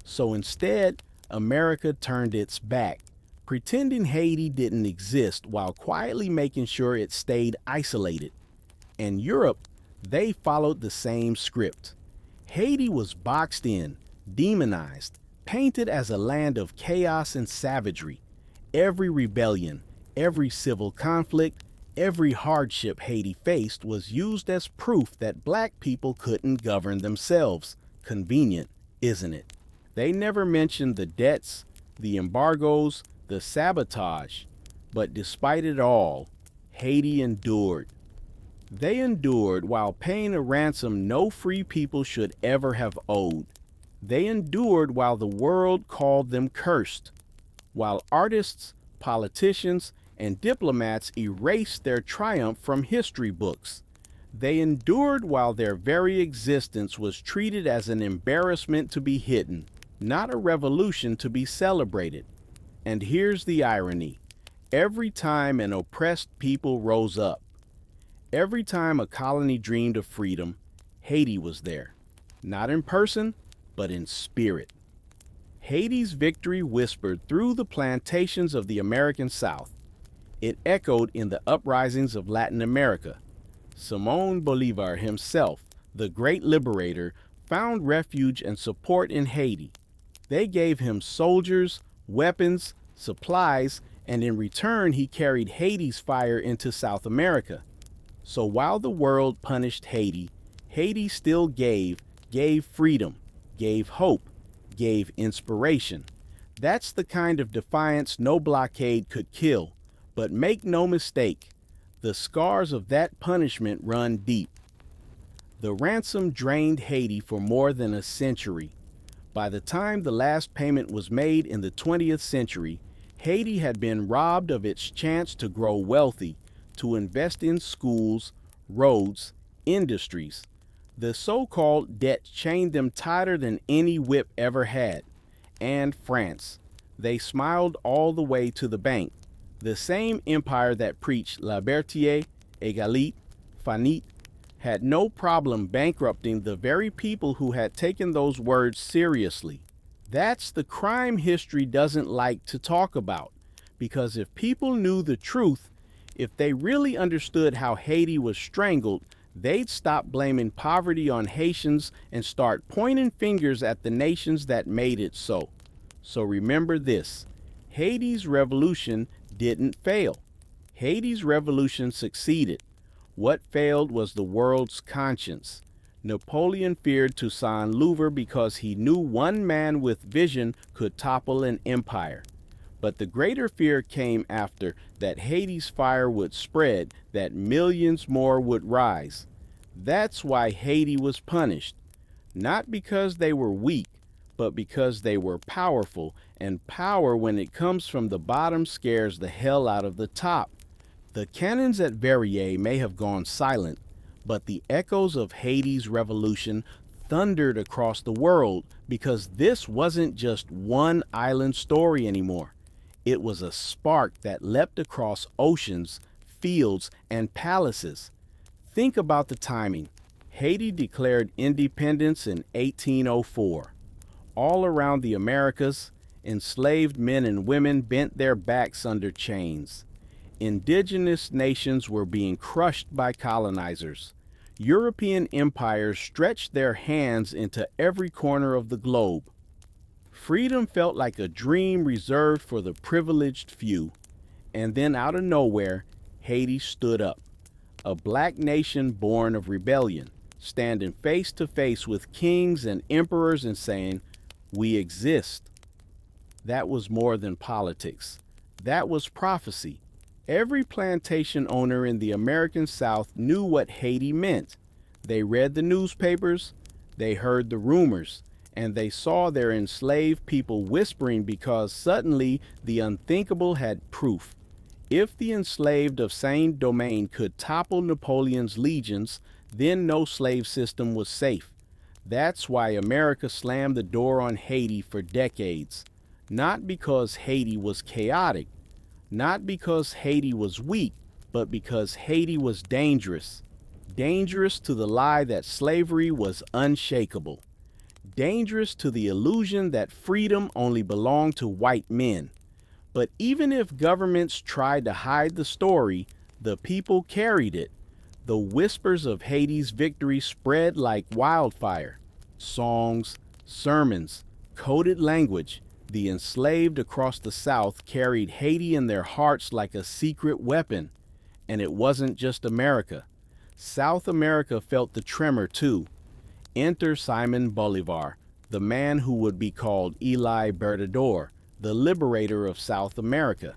So instead, America turned its back, pretending Haiti didn't exist while quietly making sure it stayed isolated. And Europe, they followed the same script. Haiti was boxed in, demonized, painted as a land of chaos and savagery. Every rebellion, every civil conflict, every hardship Haiti faced was used as proof that black people couldn't govern themselves. Convenient, isn't it? They never mentioned the debts, the embargoes, the sabotage. But despite it all, Haiti endured. They endured while paying a ransom no free people should ever have owed. They endured while the world called them cursed, while artists, politicians, and diplomats erased their triumph from history books. They endured while their very existence was treated as an embarrassment to be hidden. not a revolution to be celebrated. And here's the irony. Every time an oppressed people rose up, every time a colony dreamed of freedom, Haiti was there. Not in person, but in spirit. Haiti's victory whispered through the plantations of the American South. It echoed in the uprisings of Latin America. Simón Bolívar himself, the great liberator, found refuge and support in Haiti. They gave him soldiers, weapons, supplies, and in return he carried Haiti's fire into South America. So while the world punished Haiti, Haiti still gave freedom, gave hope, gave inspiration. That's the kind of defiance no blockade could kill. But make no mistake, the scars of that punishment run deep. The ransom drained Haiti for more than a century. By the time the last payment was made in the 20th century, Haiti had been robbed of its chance to grow wealthy, to invest in schools, roads, industries. The so-called debt chained them tighter than any whip ever had. And France. They smiled all the way to the bank. The same empire that preached liberté, égalité, fanit, had no problem bankrupting the very people who had taken those words seriously. That's the crime history doesn't like to talk about, because if people knew the truth, if they really understood how Haiti was strangled, they'd stop blaming poverty on Haitians and start pointing fingers at the nations that made it so. So remember this, Haiti's revolution didn't fail. Haiti's revolution succeeded. What failed was the world's conscience. Napoleon feared Toussaint Louverture because he knew one man with vision could topple an empire. But the greater fear came after that Haiti's fire would spread, that millions more would rise. That's why Haiti was punished. Not because they were weak, but because they were powerful, and power when it comes from the bottom scares the hell out of the top. The cannons at Verrières may have gone silent, but the echoes of Haiti's revolution thundered across the world because this wasn't just one island story anymore. It was a spark that leapt across oceans, fields, and palaces. Think about the timing. Haiti declared independence in 1804. All around the Americas, enslaved men and women bent their backs under chains. Indigenous nations were being crushed by colonizers. European empires stretched their hands into every corner of the globe. Freedom felt like a dream reserved for the privileged few. And then out of nowhere, Haiti stood up. A black nation born of rebellion, standing face to face with kings and emperors and saying, "We exist." That was more than politics. That was prophecy. Every plantation owner in the American South knew what Haiti meant. They read the newspapers, they heard the rumors, and they saw their enslaved people whispering because suddenly the unthinkable had proof. If the enslaved of Saint-Domingue could topple Napoleon's legions, then no slave system was safe. That's why America slammed the door on Haiti for decades. Not because Haiti was chaotic, not because Haiti was weak, but because Haiti was dangerous. Dangerous to the lie that slavery was unshakable. Dangerous to the illusion that freedom only belonged to white men. But even if governments tried to hide the story, the people carried it. The whispers of Haiti's victory spread like wildfire. Songs, sermons, coded language. The enslaved across the South carried Haiti in their hearts like a secret weapon. And it wasn't just America. South America felt the tremor too. Enter Simón Bolívar, the man who would be called El Libertador, the liberator of South America.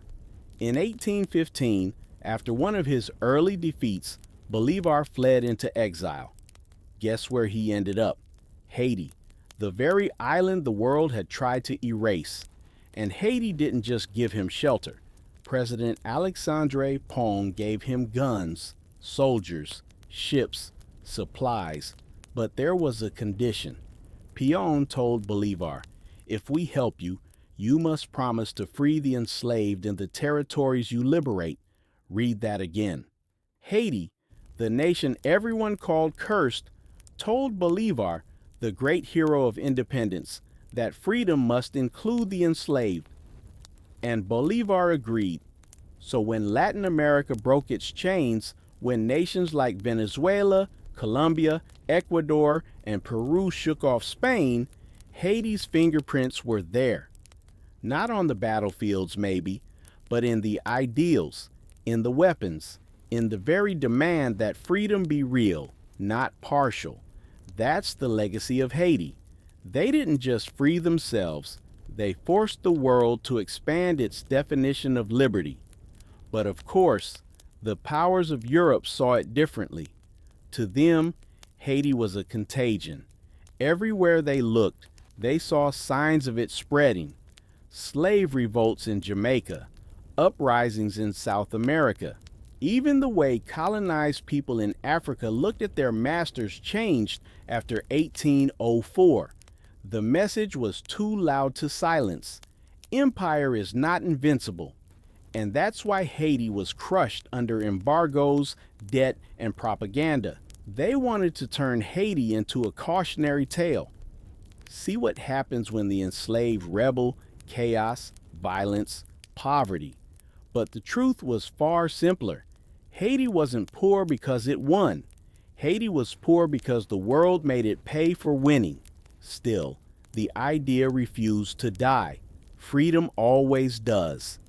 In 1815, after one of his early defeats, Bolívar fled into exile. Guess where he ended up? Haiti, the very island the world had tried to erase. And Haiti didn't just give him shelter. President Alexandre Pong gave him guns, soldiers, ships, supplies. But there was a condition. Pétion told Bolívar, If we help you, you must promise to free the enslaved in the territories you liberate. Read that again. Haiti, the nation everyone called cursed, told Bolivar, the great hero of independence, that freedom must include the enslaved. And Bolivar agreed. So when Latin America broke its chains, when nations like Venezuela, Colombia, Ecuador, and Peru shook off Spain, Haiti's fingerprints were there. Not on the battlefields, maybe, but in the ideals, in the weapons, in the very demand that freedom be real, not partial. That's the legacy of Haiti. They didn't just free themselves, they forced the world to expand its definition of liberty. But of course, the powers of Europe saw it differently. To them, Haiti was a contagion. Everywhere they looked, they saw signs of it spreading. Slave revolts in Jamaica, uprisings in South America. Even the way colonized people in Africa looked at their masters changed after 1804. The message was too loud to silence. Empire is not invincible. And that's why Haiti was crushed under embargoes, debt, and propaganda. They wanted to turn Haiti into a cautionary tale. See what happens when the enslaved rebel, chaos, violence, poverty. But the truth was far simpler. Haiti wasn't poor because it won. Haiti was poor because the world made it pay for winning. Still, the idea refused to die. Freedom always does.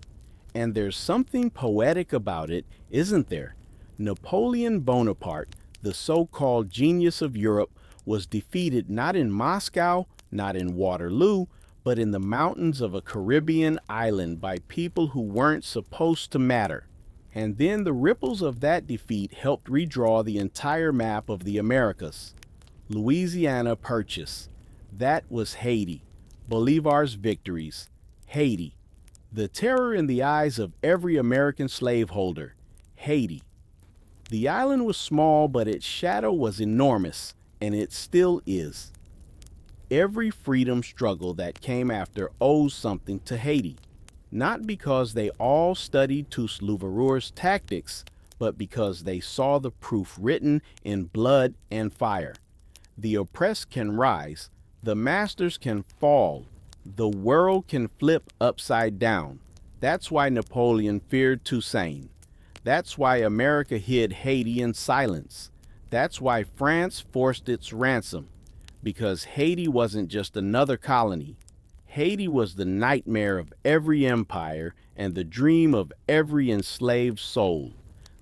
And there's something poetic about it, isn't there? Napoleon Bonaparte, the so-called genius of Europe, was defeated not in Moscow, not in Waterloo, but in the mountains of a Caribbean island by people who weren't supposed to matter. And then the ripples of that defeat helped redraw the entire map of the Americas. Louisiana Purchase. That was Haiti. Bolivar's victories. Haiti. The terror in the eyes of every American slaveholder. Haiti. The island was small, but its shadow was enormous, and it still is. Every freedom struggle that came after owes something to Haiti. Not because they all studied Toussaint Louverture's tactics, but because they saw the proof written in blood and fire. The oppressed can rise, the masters can fall, the world can flip upside down. That's why Napoleon feared Toussaint. That's why America hid Haiti in silence. That's why France forced its ransom. Because Haiti wasn't just another colony. Haiti was the nightmare of every empire and the dream of every enslaved soul.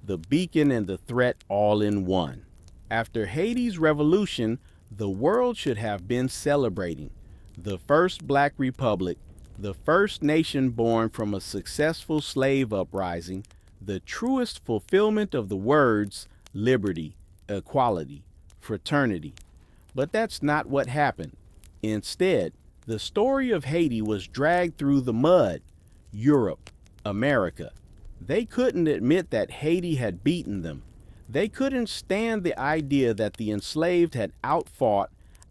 The beacon and the threat all in one. After Haiti's revolution, the world should have been celebrating. The first Black Republic, the first nation born from a successful slave uprising, the truest fulfillment of the words liberty, equality, fraternity. But that's not what happened. Instead, the story of Haiti was dragged through the mud. Europe, America. They couldn't admit that Haiti had beaten them. They couldn't stand the idea that the enslaved had outfought,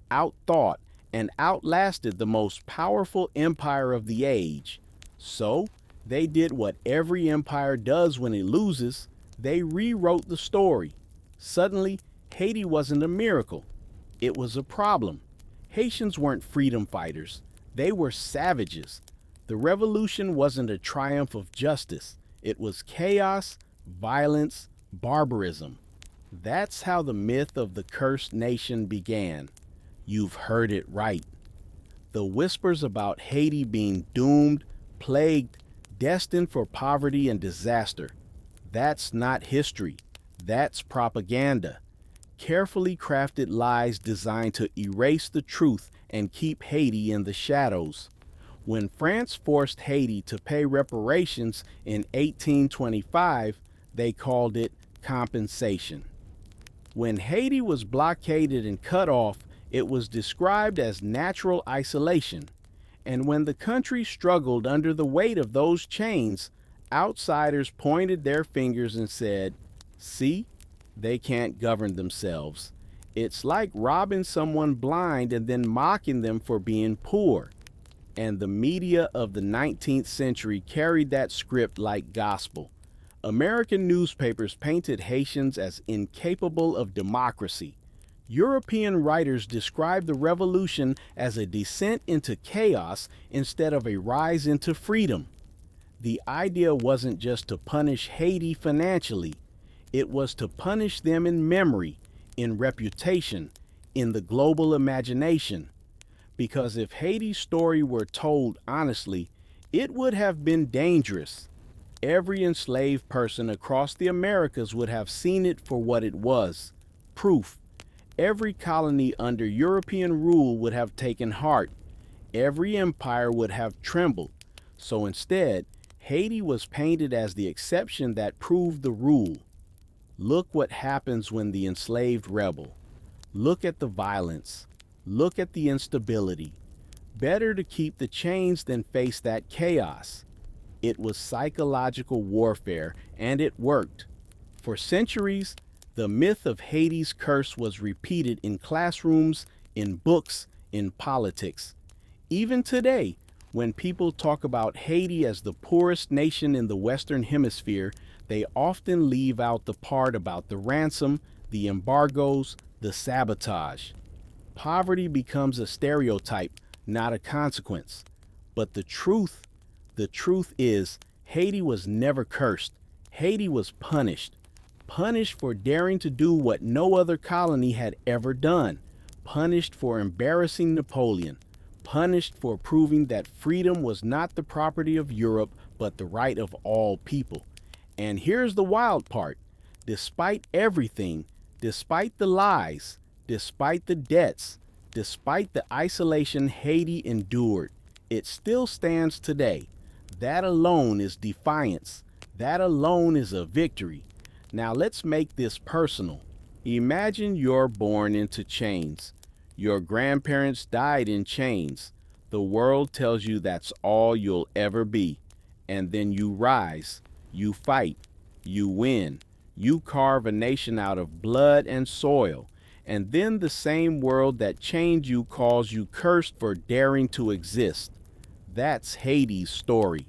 outthought, and outlasted the most powerful empire of the age. So, they did what every empire does when it loses. They rewrote the story. Suddenly, Haiti wasn't a miracle. It was a problem. Haitians weren't freedom fighters. They were savages. The revolution wasn't a triumph of justice. It was chaos, violence, barbarism. That's how the myth of the cursed nation began. You've heard it right. The whispers about Haiti being doomed, plagued, destined for poverty and disaster. That's not history. That's propaganda. Carefully crafted lies designed to erase the truth and keep Haiti in the shadows. When France forced Haiti to pay reparations in 1825, they called it compensation. When Haiti was blockaded and cut off, it was described as natural isolation. And when the country struggled under the weight of those chains, outsiders pointed their fingers and said, "See, they can't govern themselves." It's like robbing someone blind and then mocking them for being poor. And the media of the 19th century carried that script like gospel. American newspapers painted Haitians as incapable of democracy. European writers described the revolution as a descent into chaos instead of a rise into freedom. The idea wasn't just to punish Haiti financially, it was to punish them in memory, in reputation, in the global imagination. Because if Haiti's story were told honestly, it would have been dangerous. Every enslaved person across the Americas would have seen it for what it was, proof. Every colony under European rule would have taken heart. Every empire would have trembled. So instead, Haiti was painted as the exception that proved the rule. Look what happens when the enslaved rebel. Look at the violence. Look at the instability. Better to keep the chains than face that chaos. It was psychological warfare, and it worked. For centuries, the myth of Haiti's curse was repeated in classrooms, in books, in politics. Even today, when people talk about Haiti as the poorest nation in the Western Hemisphere, they often leave out the part about the ransom, the embargoes, the sabotage. Poverty becomes a stereotype, not a consequence. But the truth is, Haiti was never cursed. Haiti was punished. Punished for daring to do what no other colony had ever done. Punished for embarrassing Napoleon. Punished for proving that freedom was not the property of Europe, but the right of all people. And here's the wild part. Despite everything, despite the lies, despite the debts, despite the isolation Haiti endured, it still stands today. That alone is defiance. That alone is a victory. Now let's make this personal. Imagine you're born into chains. Your grandparents died in chains. The world tells you that's all you'll ever be. And then you rise. You fight. You win. You carve a nation out of blood and soil. And then the same world that chained you calls you cursed for daring to exist. That's Haiti's story.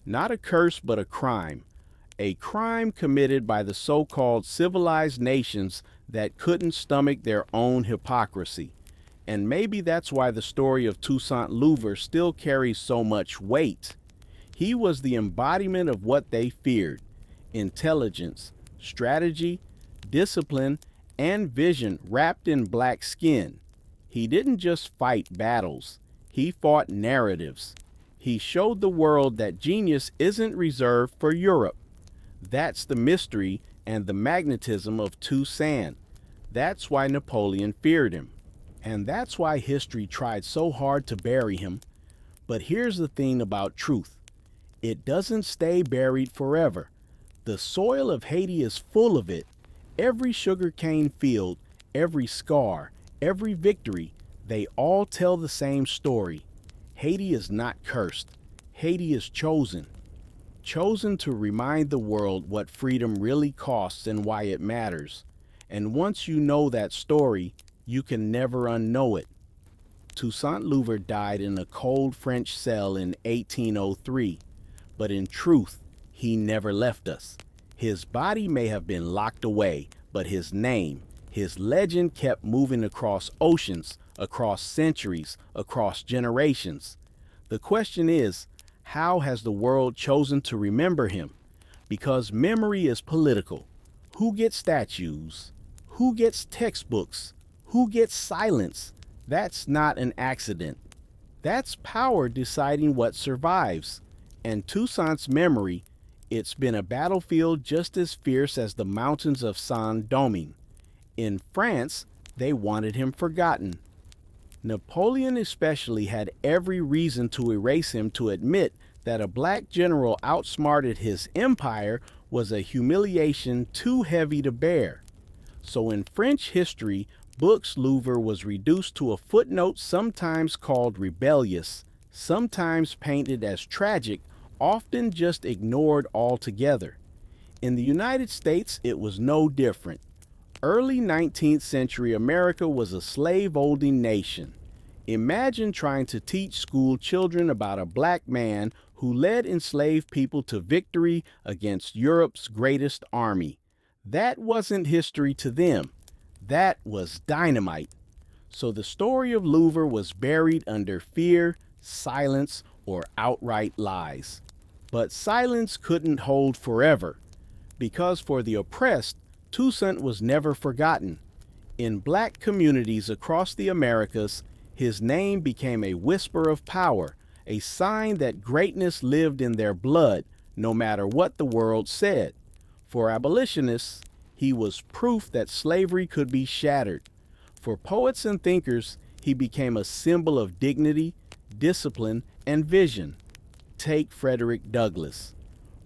Not a curse, but a crime. A crime committed by the so-called civilized nations that couldn't stomach their own hypocrisy. And maybe that's why the story of Toussaint Louverture still carries so much weight. He was the embodiment of what they feared: intelligence, strategy, discipline, and vision wrapped in black skin. He didn't just fight battles. He fought narratives. He showed the world that genius isn't reserved for Europe. That's the mystery and the magnetism of Toussaint. That's why Napoleon feared him. And that's why history tried so hard to bury him. But here's the thing about truth. It doesn't stay buried forever. The soil of Haiti is full of it. Every sugarcane field, every scar, every victory, they all tell the same story. Haiti is not cursed. Haiti is chosen. Chosen to remind the world what freedom really costs and why it matters. And once you know that story, you can never unknow it. Toussaint Louverture died in a cold French cell in 1803, but in truth, he never left us. His body may have been locked away, but his name, his legend kept moving across oceans, across centuries, across generations. The question is, how has the world chosen to remember him? Because memory is political. Who gets statues? Who gets textbooks? Who gets silence? That's not an accident. That's power deciding what survives. And Toussaint's memory, it's been a battlefield just as fierce as the mountains of Saint-Domingue. In France, they wanted him forgotten. Napoleon especially had every reason to erase him, to admit that a black general outsmarted his empire was a humiliation too heavy to bear. So in French history books, Louverture was reduced to a footnote, sometimes called rebellious, sometimes painted as tragic, often just ignored altogether. In the United States, it was no different. Early 19th century America was a slave-holding nation. Imagine trying to teach school children about a black man who led enslaved people to victory against Europe's greatest army. That wasn't history to them. That was dynamite. So the story of Louver was buried under fear, silence, or outright lies. But silence couldn't hold forever, because for the oppressed, Toussaint was never forgotten. In black communities across the Americas, his name became a whisper of power, a sign that greatness lived in their blood, no matter what the world said. For abolitionists, he was proof that slavery could be shattered. For poets and thinkers, he became a symbol of dignity, discipline, and vision. Take Frederick Douglass.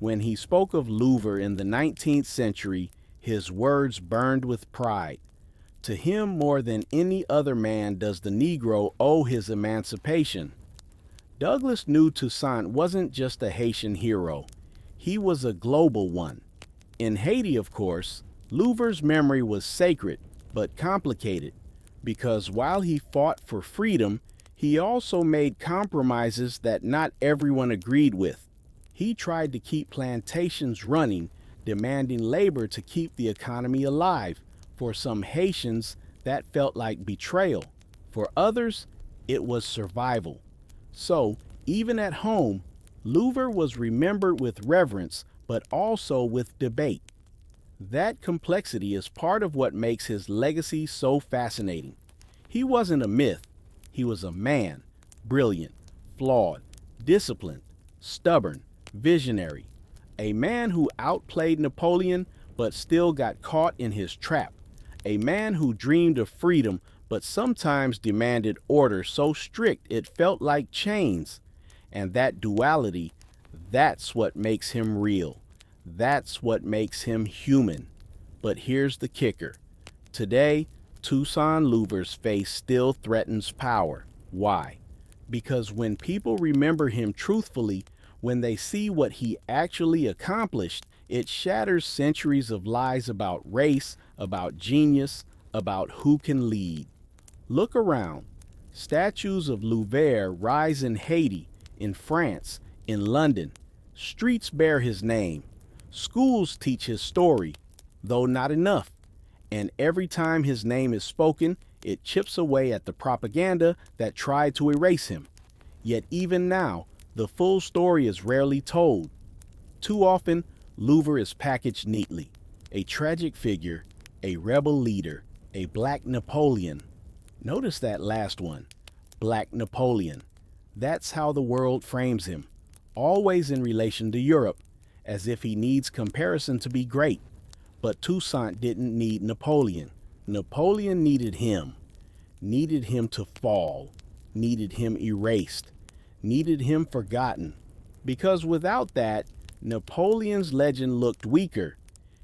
When he spoke of Louver in the 19th century, his words burned with pride. To him more than any other man does the Negro owe his emancipation. Douglass knew Toussaint wasn't just a Haitian hero. He was a global one. In Haiti, of course, Louver's memory was sacred, but complicated, because while he fought for freedom, he also made compromises that not everyone agreed with. He tried to keep plantations running, demanding labor to keep the economy alive. For some Haitians, that felt like betrayal. For others, it was survival. So, even at home, Louver was remembered with reverence, but also with debate. That complexity is part of what makes his legacy so fascinating. He wasn't a myth. He was a man, brilliant, flawed, disciplined, stubborn, visionary. A man who outplayed Napoleon, but still got caught in his trap. A man who dreamed of freedom, but sometimes demanded order so strict it felt like chains. And that duality, that's what makes him real. That's what makes him human. But here's the kicker. Today, Toussaint Louver's face still threatens power. Why? Because when people remember him truthfully, when they see what he actually accomplished, it shatters centuries of lies about race, about genius, about who can lead. Look around. Statues of Louverture rise in Haiti, in France, in London. Streets bear his name. Schools teach his story, though not enough. And every time his name is spoken, it chips away at the propaganda that tried to erase him. Yet even now, the full story is rarely told. Too often, Louver is packaged neatly. A tragic figure, a rebel leader, a black Napoleon. Notice that last one, Black Napoleon. That's how the world frames him, always in relation to Europe, as if he needs comparison to be great. But Toussaint didn't need Napoleon. Napoleon needed him to fall, needed him erased, needed him forgotten. Because without that, Napoleon's legend looked weaker.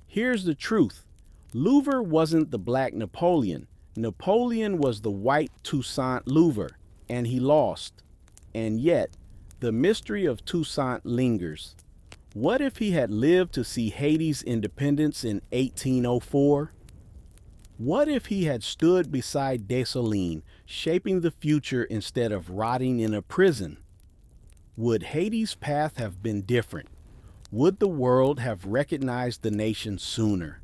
Here's the truth. Louver wasn't the black Napoleon. Napoleon was the white Toussaint Louver, and he lost. And yet, the mystery of Toussaint lingers. What if he had lived to see Haiti's independence in 1804? What if he had stood beside Desalin, shaping the future instead of rotting in a prison? Would Haiti's path have been different? Would the world have recognized the nation sooner?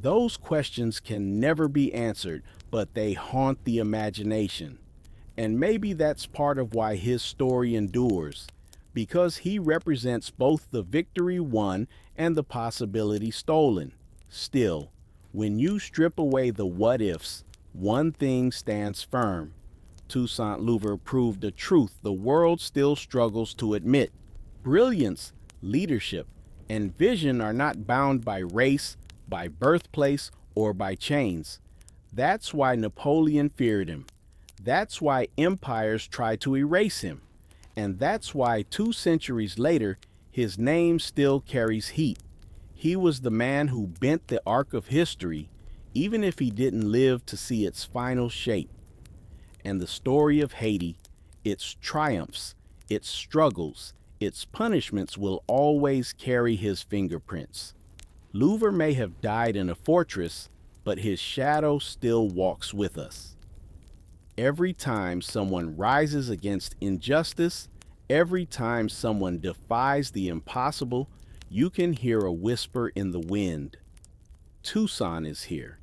Those questions can never be answered, but they haunt the imagination. And maybe that's part of why his story endures, because he represents both the victory won and the possibility stolen. Still, when you strip away the what-ifs, one thing stands firm. Toussaint Louverture proved a truth the world still struggles to admit. Brilliance, leadership, and vision are not bound by race, by birthplace, or by chains. That's why Napoleon feared him. That's why empires tried to erase him. And that's why 2 centuries later, his name still carries heat. He was the man who bent the arc of history, even if he didn't live to see its final shape. And the story of Haiti, its triumphs, its struggles, its punishments will always carry his fingerprints. Louver may have died in a fortress, but his shadow still walks with us. Every time someone rises against injustice, every time someone defies the impossible, you can hear a whisper in the wind. Toussaint is here.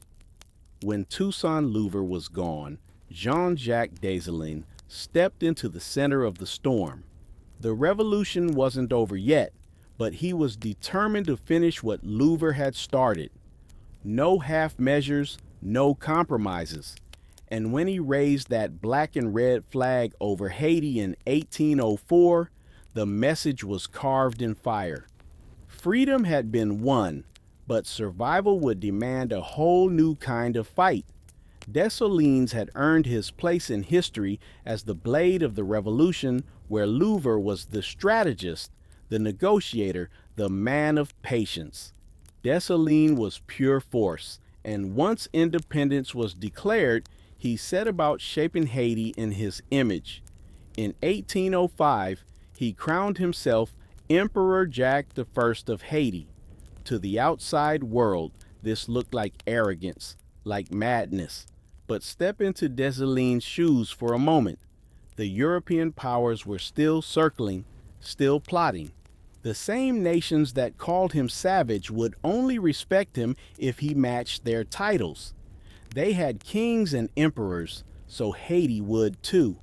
When Toussaint Louverture was gone, Jean-Jacques Desalin stepped into the center of the storm. The revolution wasn't over yet, but he was determined to finish what Louverture had started. No half measures, no compromises. And when he raised that black and red flag over Haiti in 1804, the message was carved in fire. Freedom had been won, but survival would demand a whole new kind of fight. Desalin had earned his place in history as the blade of the revolution, where Louverture was the strategist, the negotiator, the man of patience. Desalin was pure force, and once independence was declared, he set about shaping Haiti in his image. In 1805, he crowned himself Emperor Jacques I of Haiti. To the outside world, this looked like arrogance, like madness. But step into Desalin's shoes for a moment. The European powers were still circling, still plotting. The same nations that called him savage would only respect him if he matched their titles. They had kings and emperors, so Haiti would too.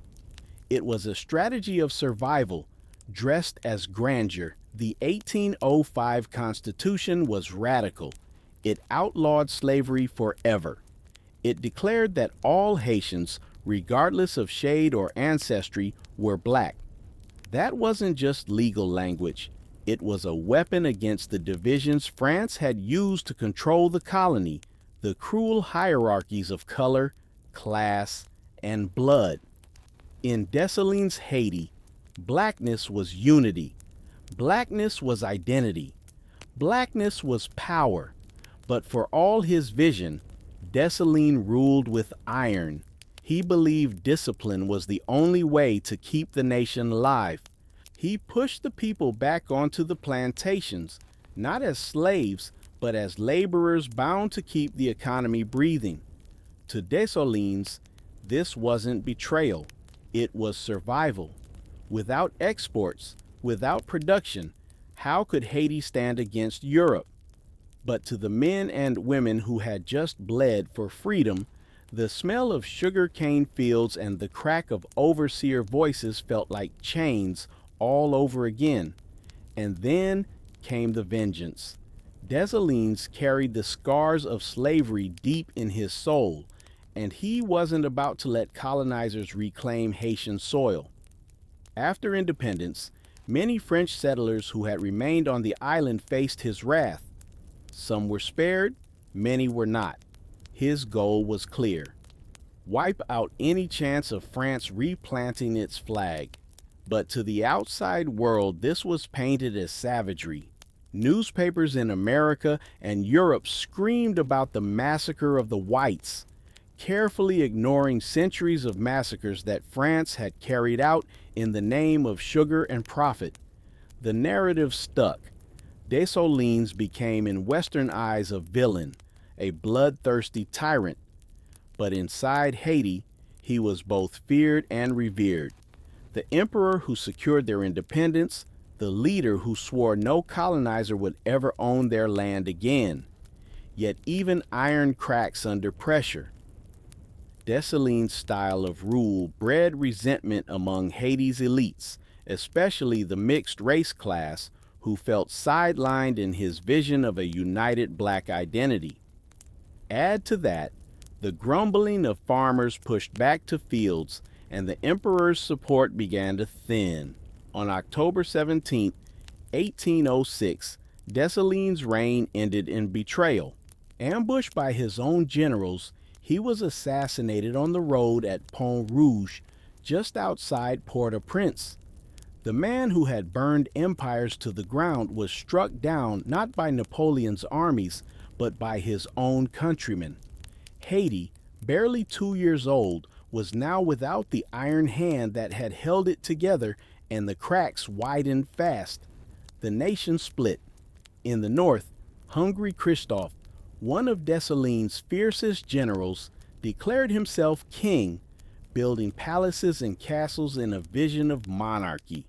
It was a strategy of survival, dressed as grandeur. The 1805 Constitution was radical. It outlawed slavery forever. It declared that all Haitians, regardless of shade or ancestry, were black. That wasn't just legal language. It was a weapon against the divisions France had used to control the colony, the cruel hierarchies of color, class, and blood. In Desalin's Haiti, blackness was unity. Blackness was identity. Blackness was power. But for all his vision, Desalin ruled with iron. He believed discipline was the only way to keep the nation alive. He pushed the people back onto the plantations, not as slaves, but as laborers bound to keep the economy breathing. To Desalin's, this wasn't betrayal. It was survival. Without exports, without production, how could Haiti stand against Europe? But to the men and women who had just bled for freedom, the smell of sugar-cane fields and the crack of overseer voices felt like chains all over again. And then came the vengeance. Desalin carried the scars of slavery deep in his soul, and he wasn't about to let colonizers reclaim Haitian soil. After independence, many French settlers who had remained on the island faced his wrath. Some were spared, many were not. His goal was clear: wipe out any chance of France replanting its flag. But to the outside world, this was painted as savagery. Newspapers in America and Europe screamed about the massacre of the whites, carefully ignoring centuries of massacres that France had carried out in the name of sugar and profit. The narrative stuck. Desalin became in Western eyes a villain, a bloodthirsty tyrant. But inside Haiti, he was both feared and revered. The emperor who secured their independence, the leader who swore no colonizer would ever own their land again. Yet even iron cracks under pressure. Desalin's style of rule bred resentment among Haiti's elites, especially the mixed race class, who felt sidelined in his vision of a united black identity. Add to that, the grumbling of farmers pushed back to fields, and the emperor's support began to thin. On October 17, 1806, Desalin's reign ended in betrayal. Ambushed by his own generals, he was assassinated on the road at Pont Rouge, just outside Port-au-Prince. The man who had burned empires to the ground was struck down not by Napoleon's armies, but by his own countrymen. Haiti, barely 2 years old, was now without the iron hand that had held it together, and the cracks widened fast. The nation split. In the north, hungry Kristoff, one of Desalin's fiercest generals, declared himself king, building palaces and castles in a vision of monarchy.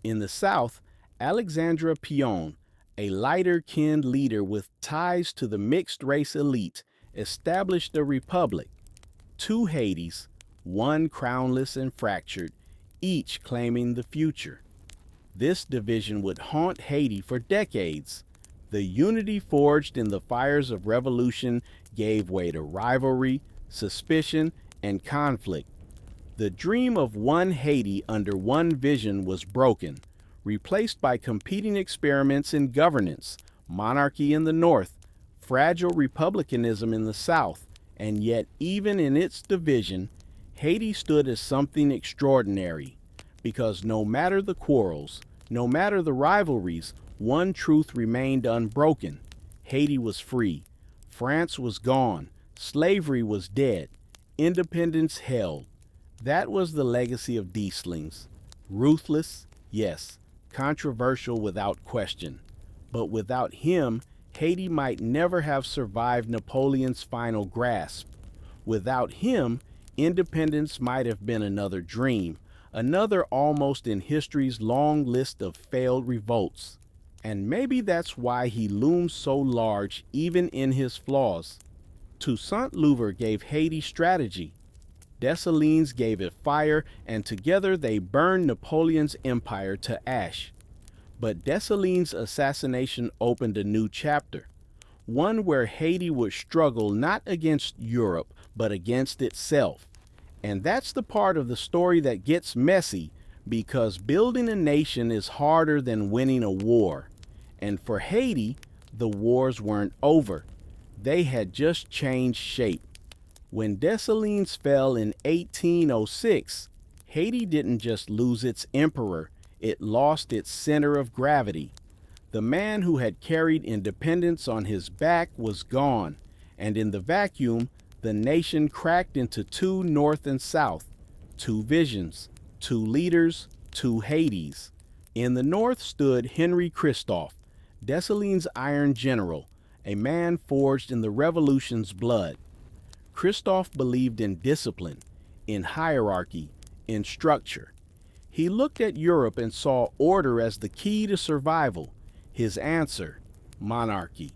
In the south, Alexandra Pion, a lighter-skinned leader with ties to the mixed-race elite, established a republic. Two Haitis, one crownless and fractured, each claiming the future. This division would haunt Haiti for decades. The unity forged in the fires of revolution gave way to rivalry, suspicion, and conflict. The dream of one Haiti under one vision was broken, replaced by competing experiments in governance, monarchy in the north, fragile republicanism in the south, and yet even in its division, Haiti stood as something extraordinary, because no matter the quarrels, no matter the rivalries, one truth remained unbroken. Haiti was free. France was gone. Slavery was dead. Independence held. That was the legacy of Desalin. Ruthless, yes. Controversial without question. But without him, Haiti might never have survived Napoleon's final grasp. Without him, independence might have been another dream, another almost in history's long list of failed revolts. And maybe that's why he looms so large even in his flaws. Toussaint Louverture gave Haiti strategy. Desalin gave it fire, and together they burned Napoleon's empire to ash. But Desalin's assassination opened a new chapter, one where Haiti would struggle not against Europe, but against itself. And that's the part of the story that gets messy, because building a nation is harder than winning a war. And for Haiti, the wars weren't over. They had just changed shape. When Desalin fell in 1806, Haiti didn't just lose its emperor, it lost its center of gravity. The man who had carried independence on his back was gone, and in the vacuum, the nation cracked into two north and south, two visions, two leaders, two Haitis. In the north stood Henry Kristoff, Desalin's iron general, a man forged in the revolution's blood. Kristoff believed in discipline, in hierarchy, in structure. He looked at Europe and saw order as the key to survival. His answer, monarchy.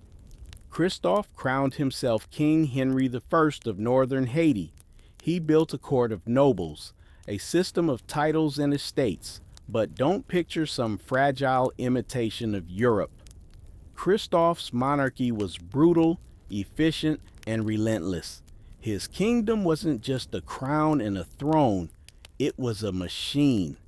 Kristoff crowned himself King Henry I of northern Haiti. He built a court of nobles, a system of titles and estates, but don't picture some fragile imitation of Europe. Kristoff's monarchy was brutal, efficient, and relentless. His kingdom wasn't just a crown and a throne, it was a machine.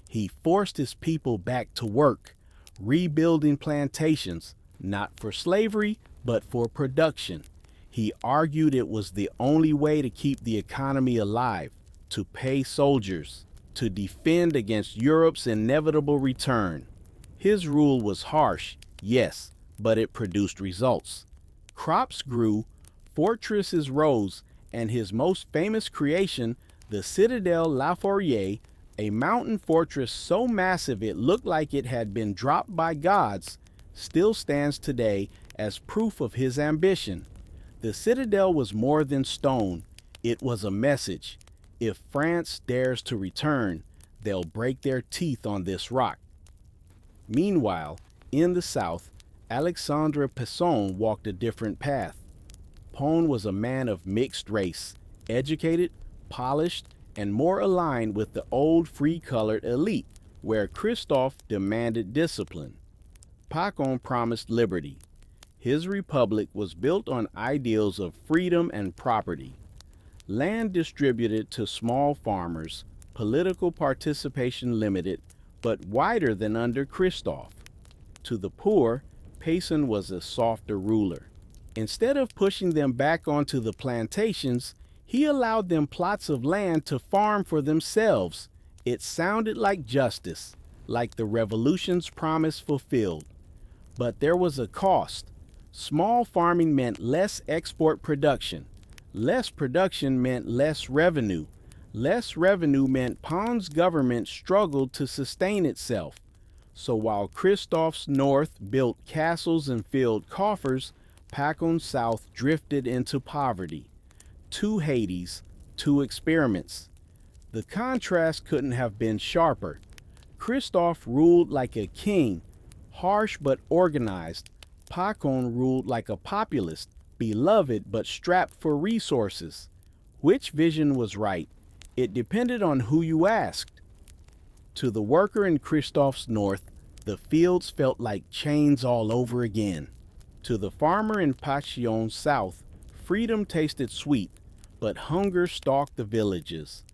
He forced his people back to work, rebuilding plantations, not for slavery, but for production. He argued it was the only way to keep the economy alive, to pay soldiers, to defend against Europe's inevitable return. His rule was harsh, yes, but it produced results. Crops grew, fortresses rose, and his most famous creation, the Citadel La Fourier, a mountain fortress so massive it looked like it had been dropped by gods, still stands today as proof of his ambition. The citadel was more than stone. It was a message. If France dares to return, they'll break their teeth on this rock. Meanwhile, in the south, Alexandre Pesson walked a different path. Pon was a man of mixed race, educated, polished, and more aligned with the old free-colored elite, where Kristoff demanded discipline. Pacon promised liberty. His republic was built on ideals of freedom and property. Land distributed to small farmers, political participation limited, but wider than under Kristoff. To the poor, Payson was a softer ruler. Instead of pushing them back onto the plantations, he allowed them plots of land to farm for themselves. It sounded like justice, like the revolution's promise fulfilled. But there was a cost. Small farming meant less export production. Less production meant less revenue. Less revenue meant Pon's government struggled to sustain itself. So while Kristoff's north built castles and filled coffers, Pacon's south drifted into poverty. Two Haitis, two experiments. The contrast couldn't have been sharper. Kristoff ruled like a king, harsh but organized. Pacon ruled like a populist, beloved but strapped for resources. Which vision was right? It depended on who you asked. To the worker in Kristoff's north, the fields felt like chains all over again. To the farmer in Pasion's south, freedom tasted sweet, but hunger stalked the villages.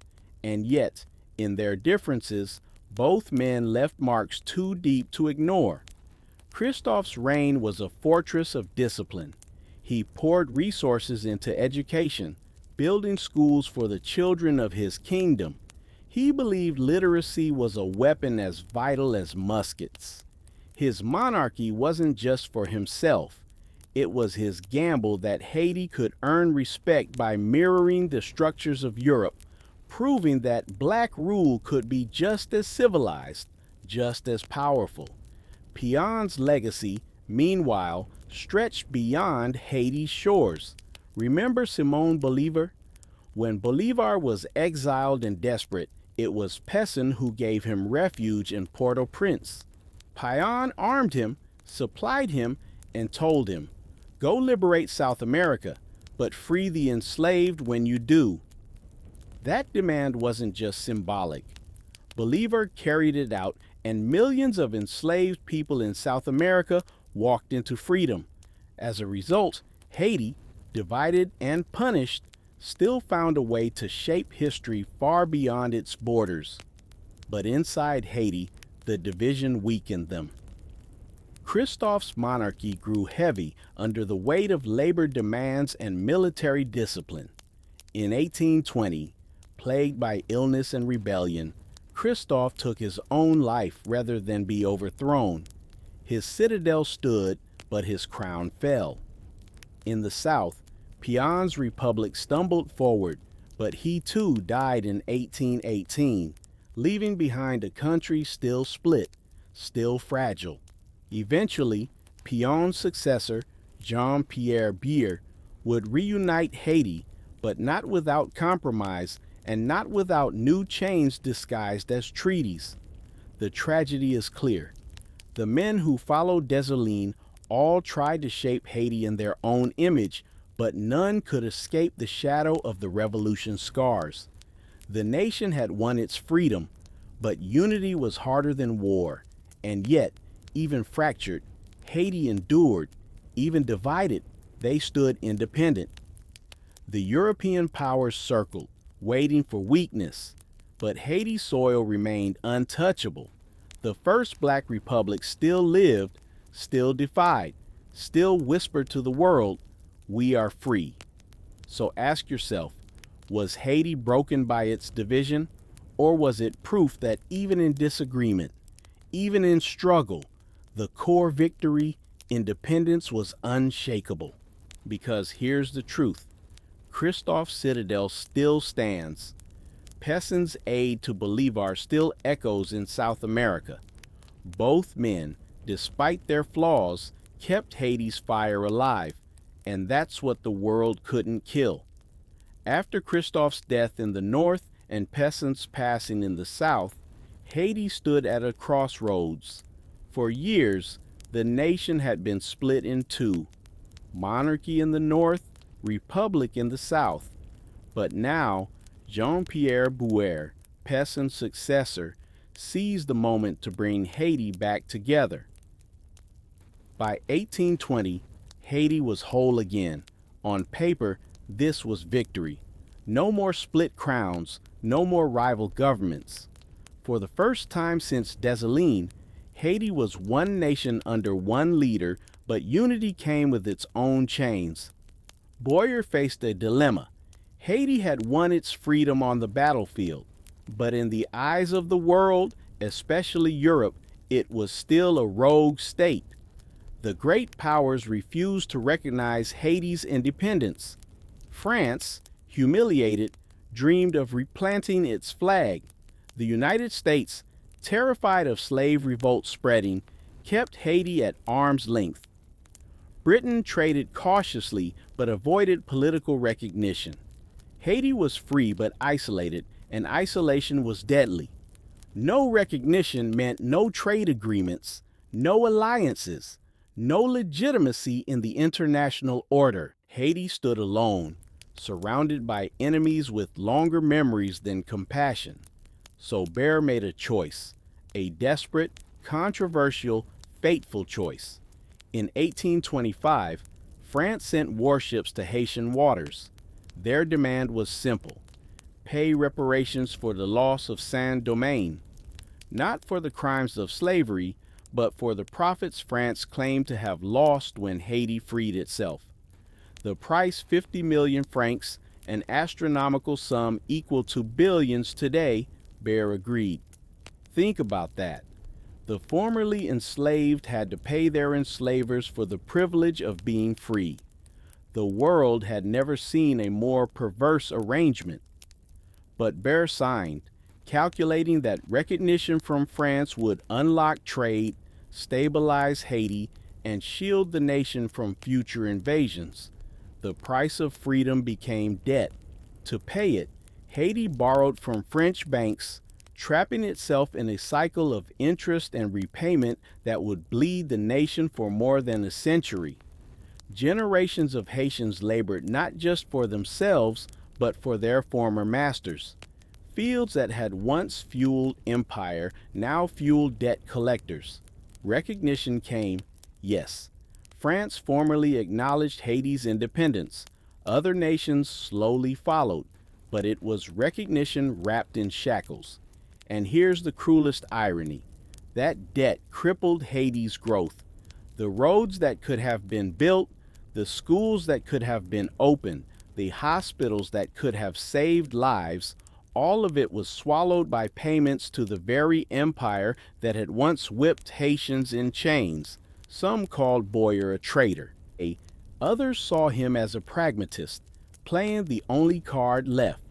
And yet, in their differences, both men left marks too deep to ignore. Kristoff's reign was a fortress of discipline. He poured resources into education, building schools for the children of his kingdom. He believed literacy was a weapon as vital as muskets. His monarchy wasn't just for himself. It was his gamble that Haiti could earn respect by mirroring the structures of Europe, proving that black rule could be just as civilized, just as powerful. Pétion's legacy, meanwhile, stretched beyond Haiti's shores. Remember Simón Bolívar? When Bolívar was exiled and desperate, it was Pétion who gave him refuge in Port-au-Prince. Pétion armed him, supplied him, and told him, "Go liberate South America, but free the enslaved when you do." That demand wasn't just symbolic. Bolívar carried it out, and millions of enslaved people in South America walked into freedom. As a result, Haiti, divided and punished, still found a way to shape history far beyond its borders. But inside Haiti, the division weakened them. Kristoff's monarchy grew heavy under the weight of labor demands and military discipline. In 1820, plagued by illness and rebellion, Kristoff took his own life rather than be overthrown. His citadel stood, but his crown fell. In the south, Pétion's republic stumbled forward, but he too died in 1818, leaving behind a country still split, still fragile. Eventually, Pétion's successor, Jean-Pierre Bier, would reunite Haiti, but not without compromise and not without new chains disguised as treaties. The tragedy is clear. The men who followed Desalin all tried to shape Haiti in their own image, but none could escape the shadow of the revolution's scars. The nation had won its freedom, but unity was harder than war, and yet, even fractured, Haiti endured. Even divided, they stood independent. The European powers circled, waiting for weakness, but Haiti's soil remained untouchable. The first black republic still lived, still defied, still whispered to the world, "We are free." So ask yourself, was Haiti broken by its division, or was it proof that even in disagreement, even in struggle, the core victory, independence, was unshakable? Because here's the truth. Kristoff's citadel still stands. Pétion's aid to Bolívar still echoes in South America. Both men, despite their flaws, kept Haiti's fire alive, and that's what the world couldn't kill. After Kristoff's death in the north and Pétion's passing in the south, Haiti stood at a crossroads. For years, the nation had been split in two, monarchy in the north, republic in the south. But now, Jean-Pierre Bier, Pétion's successor, seized the moment to bring Haiti back together. By 1820, Haiti was whole again. On paper, this was victory. No more split crowns, no more rival governments. For the first time since Desalin, Haiti was one nation under one leader, but unity came with its own chains. Bier faced a dilemma. Haiti had won its freedom on the battlefield, but in the eyes of the world, especially Europe, it was still a rogue state. The great powers refused to recognize Haiti's independence. France, humiliated, dreamed of replanting its flag. The United States, terrified of slave revolt spreading, kept Haiti at arm's length. Britain traded cautiously but avoided political recognition. Haiti was free but isolated, and isolation was deadly. No recognition meant no trade agreements, no alliances, no legitimacy in the international order. Haiti stood alone, surrounded by enemies with longer memories than compassion. So Bear made a choice, a desperate, controversial, fateful choice. In 1825, France sent warships to Haitian waters. Their demand was simple: pay reparations for the loss of Saint-Domingue, not for the crimes of slavery, but for the profits France claimed to have lost when Haiti freed itself. The price, 50 million francs, an astronomical sum equal to billions today, Bear agreed. Think about that. The formerly enslaved had to pay their enslavers for the privilege of being free. The world had never seen a more perverse arrangement. But Bear signed, calculating that recognition from France would unlock trade, stabilize Haiti, and shield the nation from future invasions. The price of freedom became debt. To pay it, Haiti borrowed from French banks, trapping itself in a cycle of interest and repayment that would bleed the nation for more than a century. Generations of Haitians labored not just for themselves, but for their former masters. Fields that had once fueled empire now fueled debt collectors. Recognition came, yes. France formally acknowledged Haiti's independence. Other nations slowly followed, but it was recognition wrapped in shackles. And here's the cruelest irony. That debt crippled Haiti's growth. The roads that could have been built, the schools that could have been opened, the hospitals that could have saved lives, all of it was swallowed by payments to the very empire that had once whipped Haitians in chains. Some called Boyer a traitor. Others saw him as a pragmatist, playing the only card left.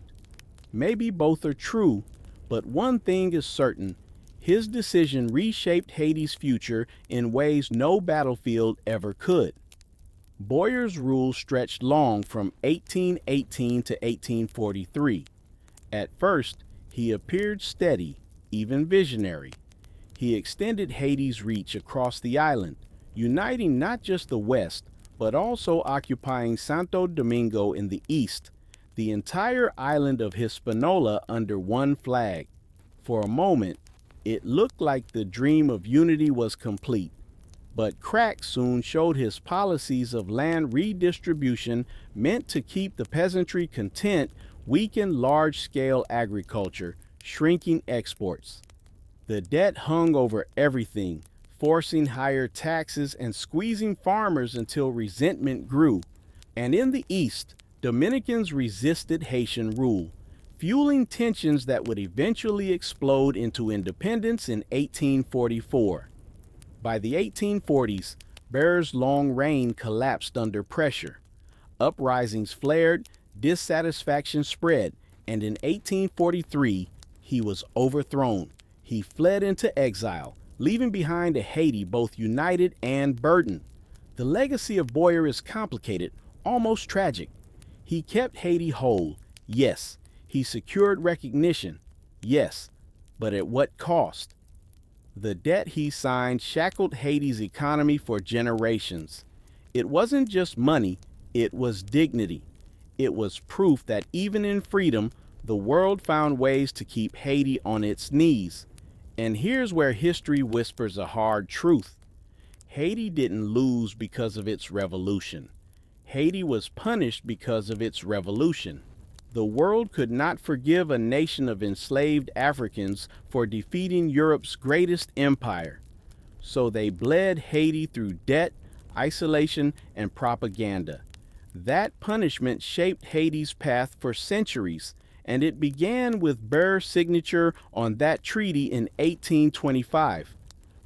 Maybe both are true, but one thing is certain: his decision reshaped Haiti's future in ways no battlefield ever could. Boyer's rule stretched long, from 1818 to 1843. At first, he appeared steady, even visionary. He extended Haiti's reach across the island, uniting not just the West, but also occupying Saint-Domingue in the east, the entire island of Hispaniola under one flag. For a moment, it looked like the dream of unity was complete. But cracks soon showed his policies of land redistribution, meant to keep the peasantry content, weakened large-scale agriculture, shrinking exports. The debt hung over everything, forcing higher taxes and squeezing farmers until resentment grew. And in the East, Dominicans resisted Haitian rule, fueling tensions that would eventually explode into independence in 1844. By the 1840s, Bear's long reign collapsed under pressure. Uprisings flared, dissatisfaction spread, and in 1843, he was overthrown. He fled into exile, leaving behind a Haiti both united and burdened. The legacy of Boyer is complicated, almost tragic. He kept Haiti whole, yes. He secured recognition, yes. But at what cost? The debt he signed shackled Haiti's economy for generations. It wasn't just money, it was dignity. It was proof that even in freedom, the world found ways to keep Haiti on its knees. And here's where history whispers a hard truth. Haiti didn't lose because of its revolution. Haiti was punished because of its revolution. The world could not forgive a nation of enslaved Africans for defeating Europe's greatest empire. So they bled Haiti through debt, isolation, and propaganda. That punishment shaped Haiti's path for centuries, and it began with Bear's signature on that treaty in 1825.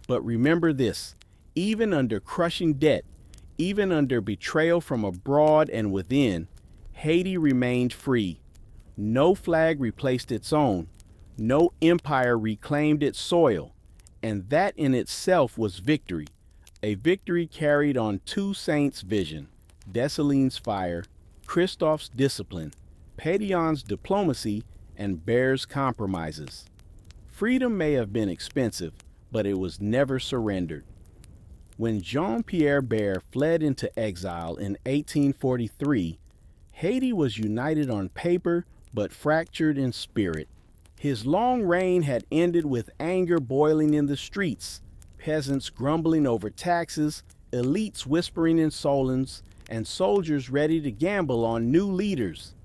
But remember this: even under crushing debt, even under betrayal from abroad and within, Haiti remained free. No flag replaced its own. No empire reclaimed its soil. And that in itself was victory. A victory carried on two saints' vision: Desalin's fire, Kristoff's discipline, Pétion's diplomacy, and bears compromises. Freedom may have been expensive, but it was never surrendered. When Jean-Pierre Bert fled into exile in 1843, Haiti was united on paper but fractured in spirit. His long reign had ended with anger boiling in the streets, peasants grumbling over taxes, elites whispering insolence, and soldiers ready to gamble on new leaders.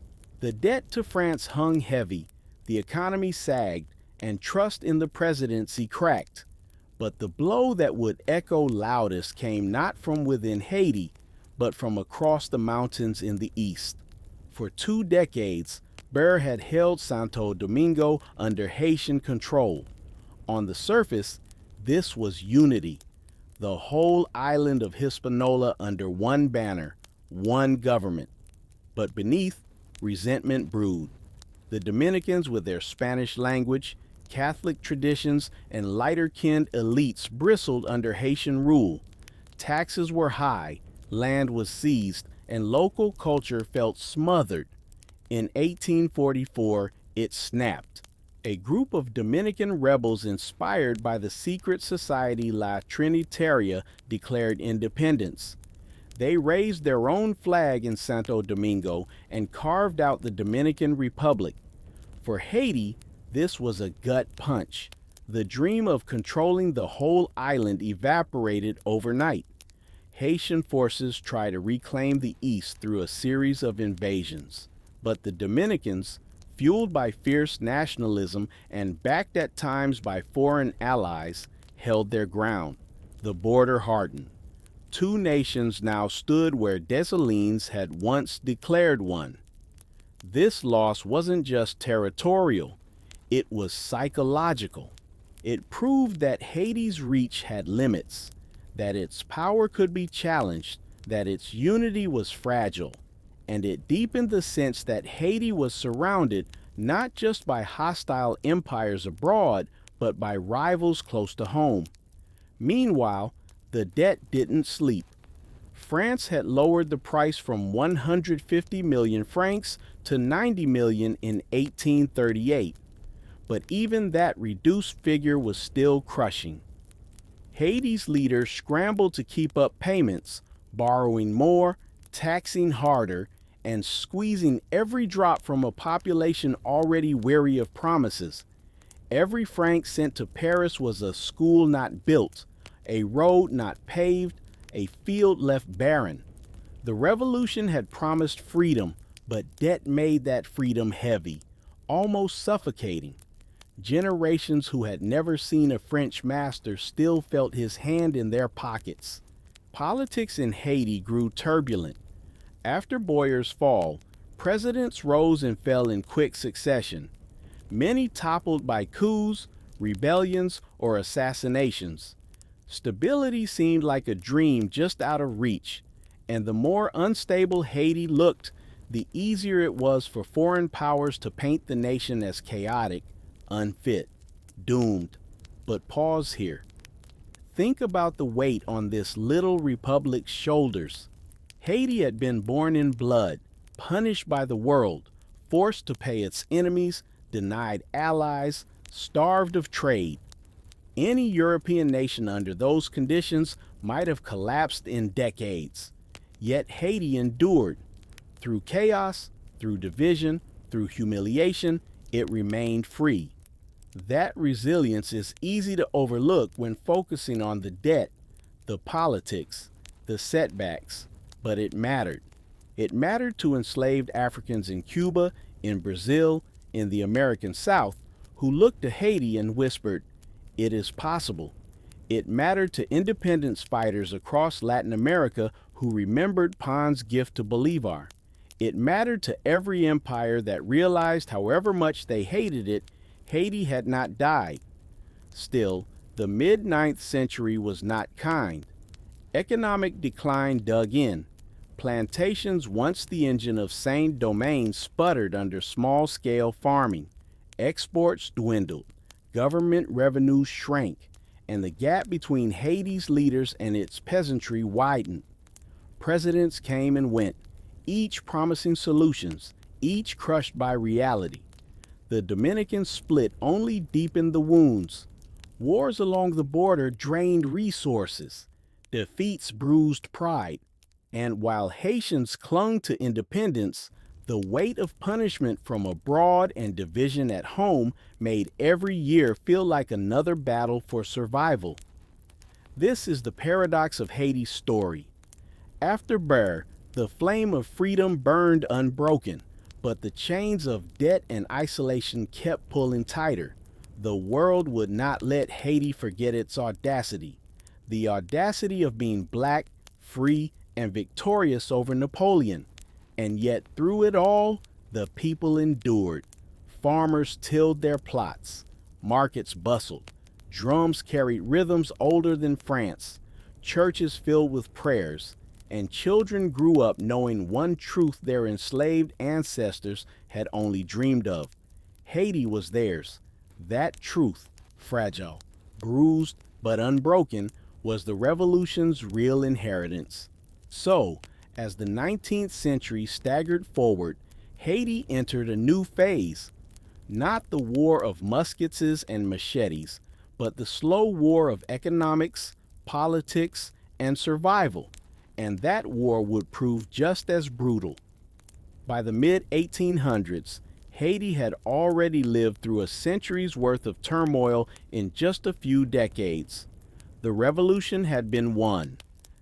The debt to France hung heavy, the economy sagged, and trust in the presidency cracked. But the blow that would echo loudest came not from within Haiti, but from across the mountains in the east. For 2 decades, Bert had held Saint-Domingue under Haitian control. On the surface, this was unity. The whole island of Hispaniola under one banner, one government. But beneath, resentment brewed. The Dominicans, with their Spanish language, Catholic traditions, and lighter-skinned elites bristled under Haitian rule. Taxes were high, land was seized, and local culture felt smothered. In 1844, it snapped. A group of Dominican rebels inspired by the secret society La Trinitaria declared independence. They raised their own flag in Santo Domingo and carved out the Dominican Republic. For Haiti, this was a gut punch. The dream of controlling the whole island evaporated overnight. Haitian forces tried to reclaim the East through a series of invasions. But the Dominicans, fueled by fierce nationalism and backed at times by foreign allies, held their ground. The border hardened. 2 nations now stood where Desalin had once declared one. This loss wasn't just territorial, it was psychological. It proved that Haiti's reach had limits, that its power could be challenged, that its unity was fragile, and it deepened the sense that Haiti was surrounded not just by hostile empires abroad, but by rivals close to home. Meanwhile, the debt didn't sleep. France had lowered the price from 150 million francs to 90 million in 1838. But even that reduced figure was still crushing. Haiti's leaders scrambled to keep up payments, borrowing more, taxing harder, and squeezing every drop from a population already weary of promises. Every franc sent to Paris was a school not built, a road not paved, a field left barren. The revolution had promised freedom, but debt made that freedom heavy, almost suffocating. Generations who had never seen a French master still felt his hand in their pockets. Politics in Haiti grew turbulent. After Boyer's fall, presidents rose and fell in quick succession. Many toppled by coups, rebellions, or assassinations. Stability seemed like a dream just out of reach, and the more unstable Haiti looked, the easier it was for foreign powers to paint the nation as chaotic, unfit, doomed. But pause here. Think about the weight on this little republic's shoulders. Haiti had been born in blood, punished by the world, forced to pay its enemies, denied allies, starved of trade. Any European nation under those conditions might have collapsed in decades. Yet Haiti endured. Through chaos, through division, through humiliation, it remained free. That resilience is easy to overlook when focusing on the debt, the politics, the setbacks, but it mattered. It mattered to enslaved Africans in Cuba, in Brazil, in the American South, who looked to Haiti and whispered, "It is possible." It mattered to independence fighters across Latin America who remembered Pon's gift to Bolivar. It mattered to every empire that realized, however much they hated it, Haiti had not died. Still, the mid-9th century was not kind. Economic decline dug in. Plantations, once the engine of Saint-Domingue, sputtered under small-scale farming. Exports dwindled. Government revenues shrank, and the gap between Haiti's leaders and its peasantry widened. Presidents came and went, each promising solutions, each crushed by reality. The Dominican split only deepened the wounds. Wars along the border drained resources. Defeats bruised pride. And while Haitians clung to independence, the weight of punishment from abroad and division at home made every year feel like another battle for survival. This is the paradox of Haiti's story. After Bear, the flame of freedom burned unbroken, but the chains of debt and isolation kept pulling tighter. The world would not let Haiti forget its audacity. The audacity of being black, free, and victorious over Napoleon. And yet through it all, the people endured. Farmers tilled their plots. Markets bustled. Drums carried rhythms older than France. Churches filled with prayers. And children grew up knowing one truth their enslaved ancestors had only dreamed of. Haiti was theirs. That truth, fragile, bruised, but unbroken, was the revolution's real inheritance. So, as the 19th century staggered forward, Haiti entered a new phase. Not the war of muskets and machetes, but the slow war of economics, politics, and survival. And that war would prove just as brutal. By the mid-1800s, Haiti had already lived through a century's worth of turmoil in just a few decades. The revolution had been won.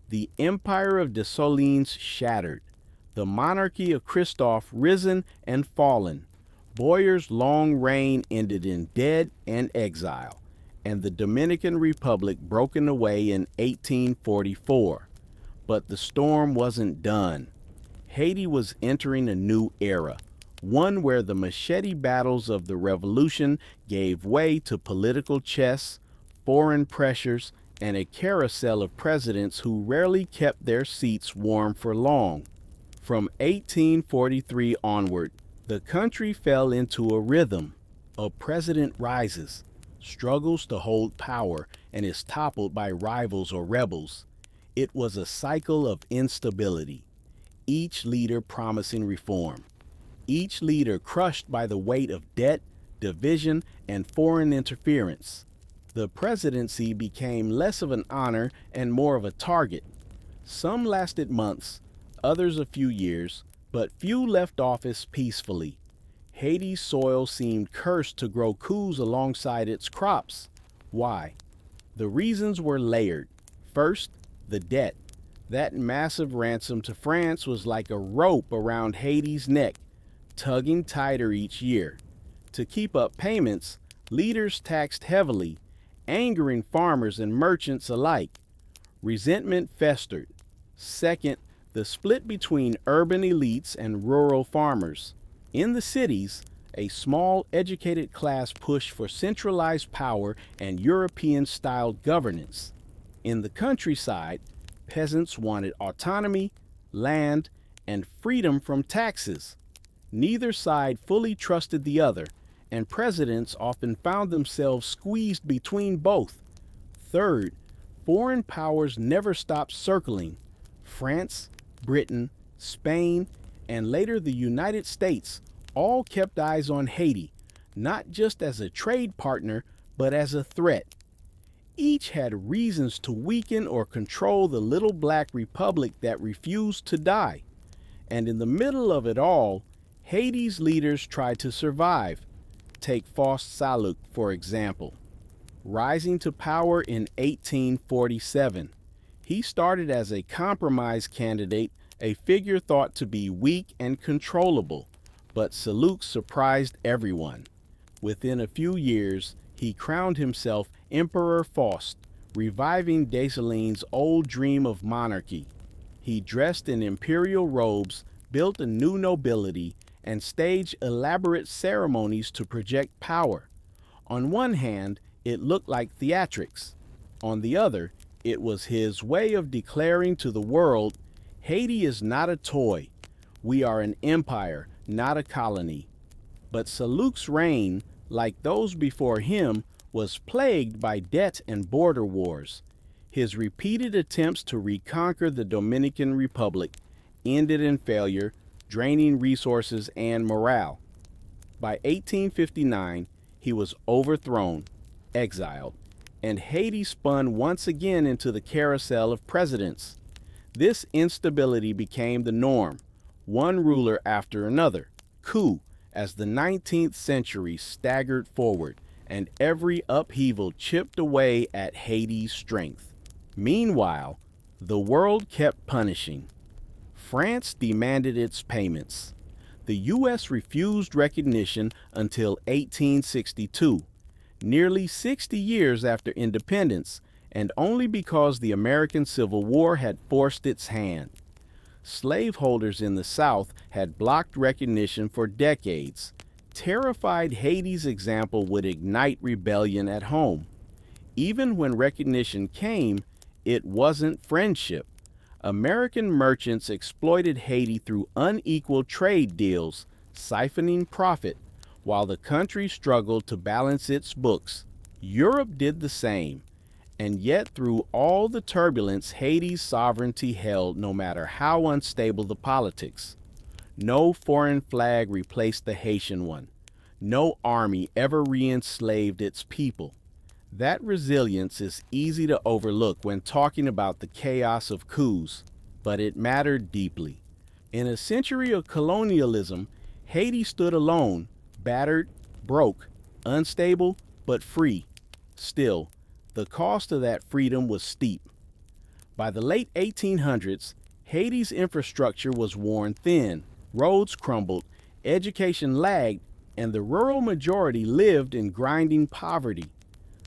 The empire of Desalin shattered. The monarchy of Kristoff risen and fallen. Boyer's long reign ended in death and exile, and the Dominican Republic broken away in 1844. But the storm wasn't done. Haiti was entering a new era, one where the machete battles of the revolution gave way to political chess, foreign pressures, and a carousel of presidents who rarely kept their seats warm for long. From 1843 onward, the country fell into a rhythm. A president rises, struggles to hold power, and is toppled by rivals or rebels. It was a cycle of instability, each leader promising reform, each leader crushed by the weight of debt, division, and foreign interference. The presidency became less of an honor and more of a target. Some lasted months, others a few years, but few left office peacefully. Haiti's soil seemed cursed to grow coups alongside its crops. Why? The reasons were layered. First, the debt. That massive ransom to France was like a rope around Haiti's neck, tugging tighter each year. To keep up payments, leaders taxed heavily, angering farmers and merchants alike. Resentment festered. Second, the split between urban elites and rural farmers. In the cities, a small educated class pushed for centralized power and European-styled governance. In the countryside, peasants wanted autonomy, land, and freedom from taxes. Neither side fully trusted the other, and presidents often found themselves squeezed between both. Third, foreign powers never stopped circling. France, Britain, Spain, and later the United States all kept eyes on Haiti, not just as a trade partner, but as a threat. Each had reasons to weaken or control the little black republic that refused to die. And in the middle of it all, Haiti's leaders tried to survive. Take Saint-Domingue, for example. Rising to power in 1847, he started as a compromise candidate, a figure thought to be weak and controllable. But Saint-Domingue surprised everyone. Within a few years, he crowned himself Emperor Faust, reviving Desalin's old dream of monarchy. He dressed in imperial robes, built a new nobility, and staged elaborate ceremonies to project power. On one hand, it looked like theatrics. On the other, it was his way of declaring to the world, Haiti is not a toy. We are an empire, not a colony. But Saint-Domingue's reign, like those before him, was plagued by debt and border wars. His repeated attempts to reconquer the Dominican Republic ended in failure, draining resources and morale. By 1859, he was overthrown, exiled, and Haiti spun once again into the carousel of presidents. This instability became the norm, one ruler after another, coup, as the 19th century staggered forward, and every upheaval chipped away at Haiti's strength. Meanwhile, the world kept punishing. France demanded its payments. The U.S. refused recognition until 1862, nearly 60 years after independence, and only because the American Civil War had forced its hand. Slaveholders in the South had blocked recognition for decades, terrified Haiti's example would ignite rebellion at home. Even when recognition came, it wasn't friendship. American merchants exploited Haiti through unequal trade deals, siphoning profit, while the country struggled to balance its books. Europe did the same, and yet through all the turbulence, Haiti's sovereignty held no matter how unstable the politics. No foreign flag replaced the Haitian one. No army ever re-enslaved its people. That resilience is easy to overlook when talking about the chaos of coups, but it mattered deeply. In a century of colonialism, Haiti stood alone, battered, broke, unstable, but free. Still, the cost of that freedom was steep. By the late 1800s, Haiti's infrastructure was worn thin, roads crumbled, education lagged, and the rural majority lived in grinding poverty.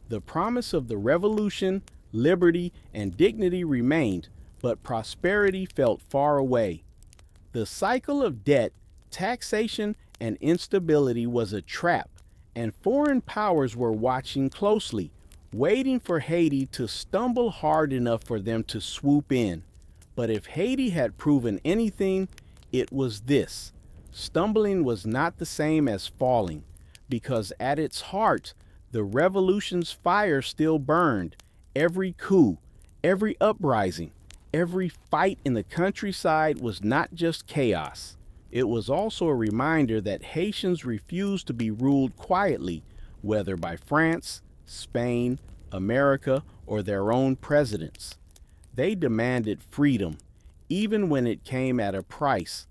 The promise of the revolution, liberty, and dignity remained, but prosperity felt far away. The cycle of debt, taxation, and instability was a trap, and foreign powers were watching closely, waiting for Haiti to stumble hard enough for them to swoop in. But if Haiti had proven anything, it was this. Stumbling was not the same as falling, because at its heart, the revolution's fire still burned. Every coup, every uprising, every fight in the countryside was not just chaos. It was also a reminder that Haitians refused to be ruled quietly, whether by France, Spain, America, or their own presidents. They demanded freedom, even when it came at a price.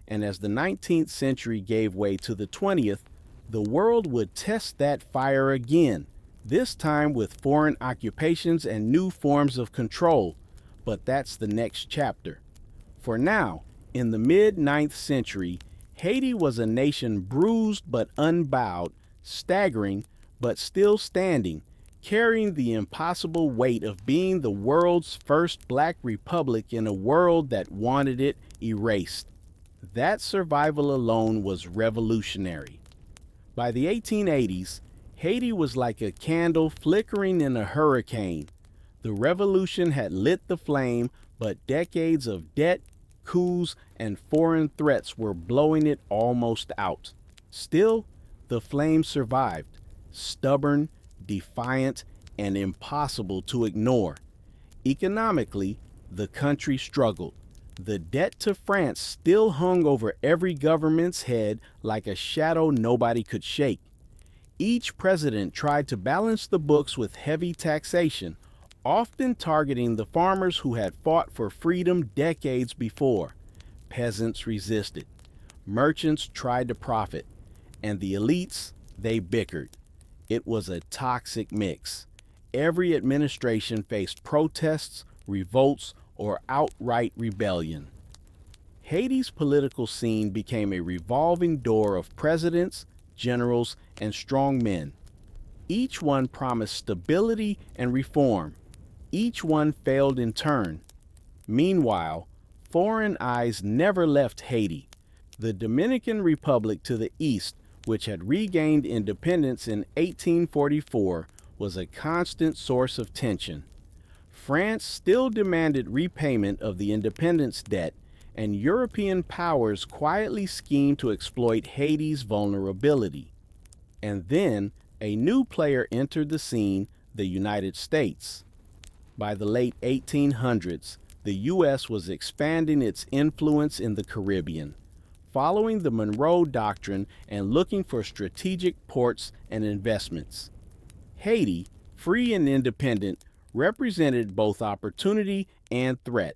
And as the 19th century gave way to the 20th, the world would test that fire again, this time with foreign occupations and new forms of control. But that's the next chapter. For now, in the mid-9th century, Haiti was a nation bruised but unbowed, staggering but still standing, carrying the impossible weight of being the world's first black republic in a world that wanted it erased. That survival alone was revolutionary. By the 1880s, Haiti was like a candle flickering in a hurricane. The revolution had lit the flame, but decades of debt, coups, and foreign threats were blowing it almost out. Still, the flame survived, stubborn, defiant, and impossible to ignore. Economically, the country struggled. The debt to France still hung over every government's head like a shadow nobody could shake. Each president tried to balance the books with heavy taxation, often targeting the farmers who had fought for freedom decades before. Peasants resisted. Merchants tried to profit. And the elites, they bickered. It was a toxic mix. Every administration faced protests, revolts, or outright rebellion. Haiti's political scene became a revolving door of presidents, generals, and strong men. Each one promised stability and reform. Each one failed in turn. Meanwhile, foreign eyes never left Haiti. The Dominican Republic to the east, which had regained independence in 1844, was a constant source of tension. France still demanded repayment of the independence debt, and European powers quietly schemed to exploit Haiti's vulnerability. And then a new player entered the scene, the United States. By the late 1800s, the U.S. was expanding its influence in the Caribbean. following the Monroe Doctrine and looking for strategic ports and investments. Haiti, free and independent, represented both opportunity and threat.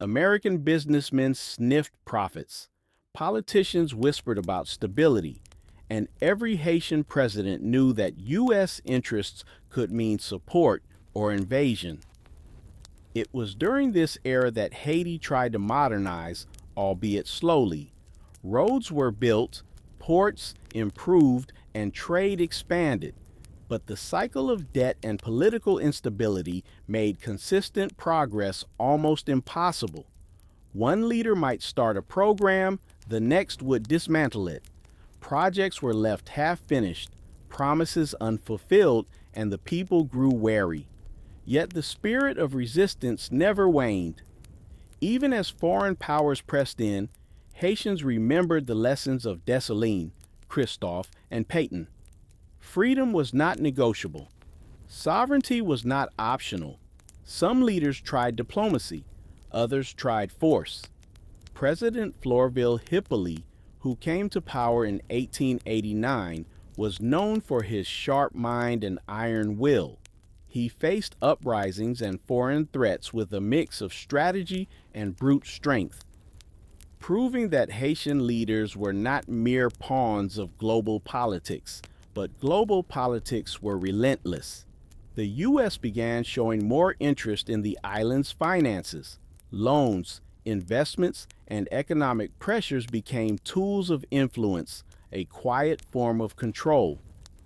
American businessmen sniffed profits. Politicians whispered about stability, and every Haitian president knew that U.S. interests could mean support or invasion. It was during this era that Haiti tried to modernize, albeit slowly. Roads were built, ports improved, and trade expanded. But the cycle of debt and political instability made consistent progress almost impossible. One leader might start a program, the next would dismantle it. Projects were left half-finished, promises unfulfilled, and the people grew wary. Yet the spirit of resistance never waned. Even as foreign powers pressed in, Haitians remembered the lessons of Desalin, Kristoff, and Potion. Freedom was not negotiable. Sovereignty was not optional. Some leaders tried diplomacy, others tried force. President Florville Hippolyte, who came to power in 1889, was known for his sharp mind and iron will. He faced uprisings and foreign threats with a mix of strategy and brute strength, proving that Haitian leaders were not mere pawns of global politics, but global politics were relentless. The U.S. began showing more interest in the island's finances. Loans, investments, and economic pressures became tools of influence, a quiet form of control.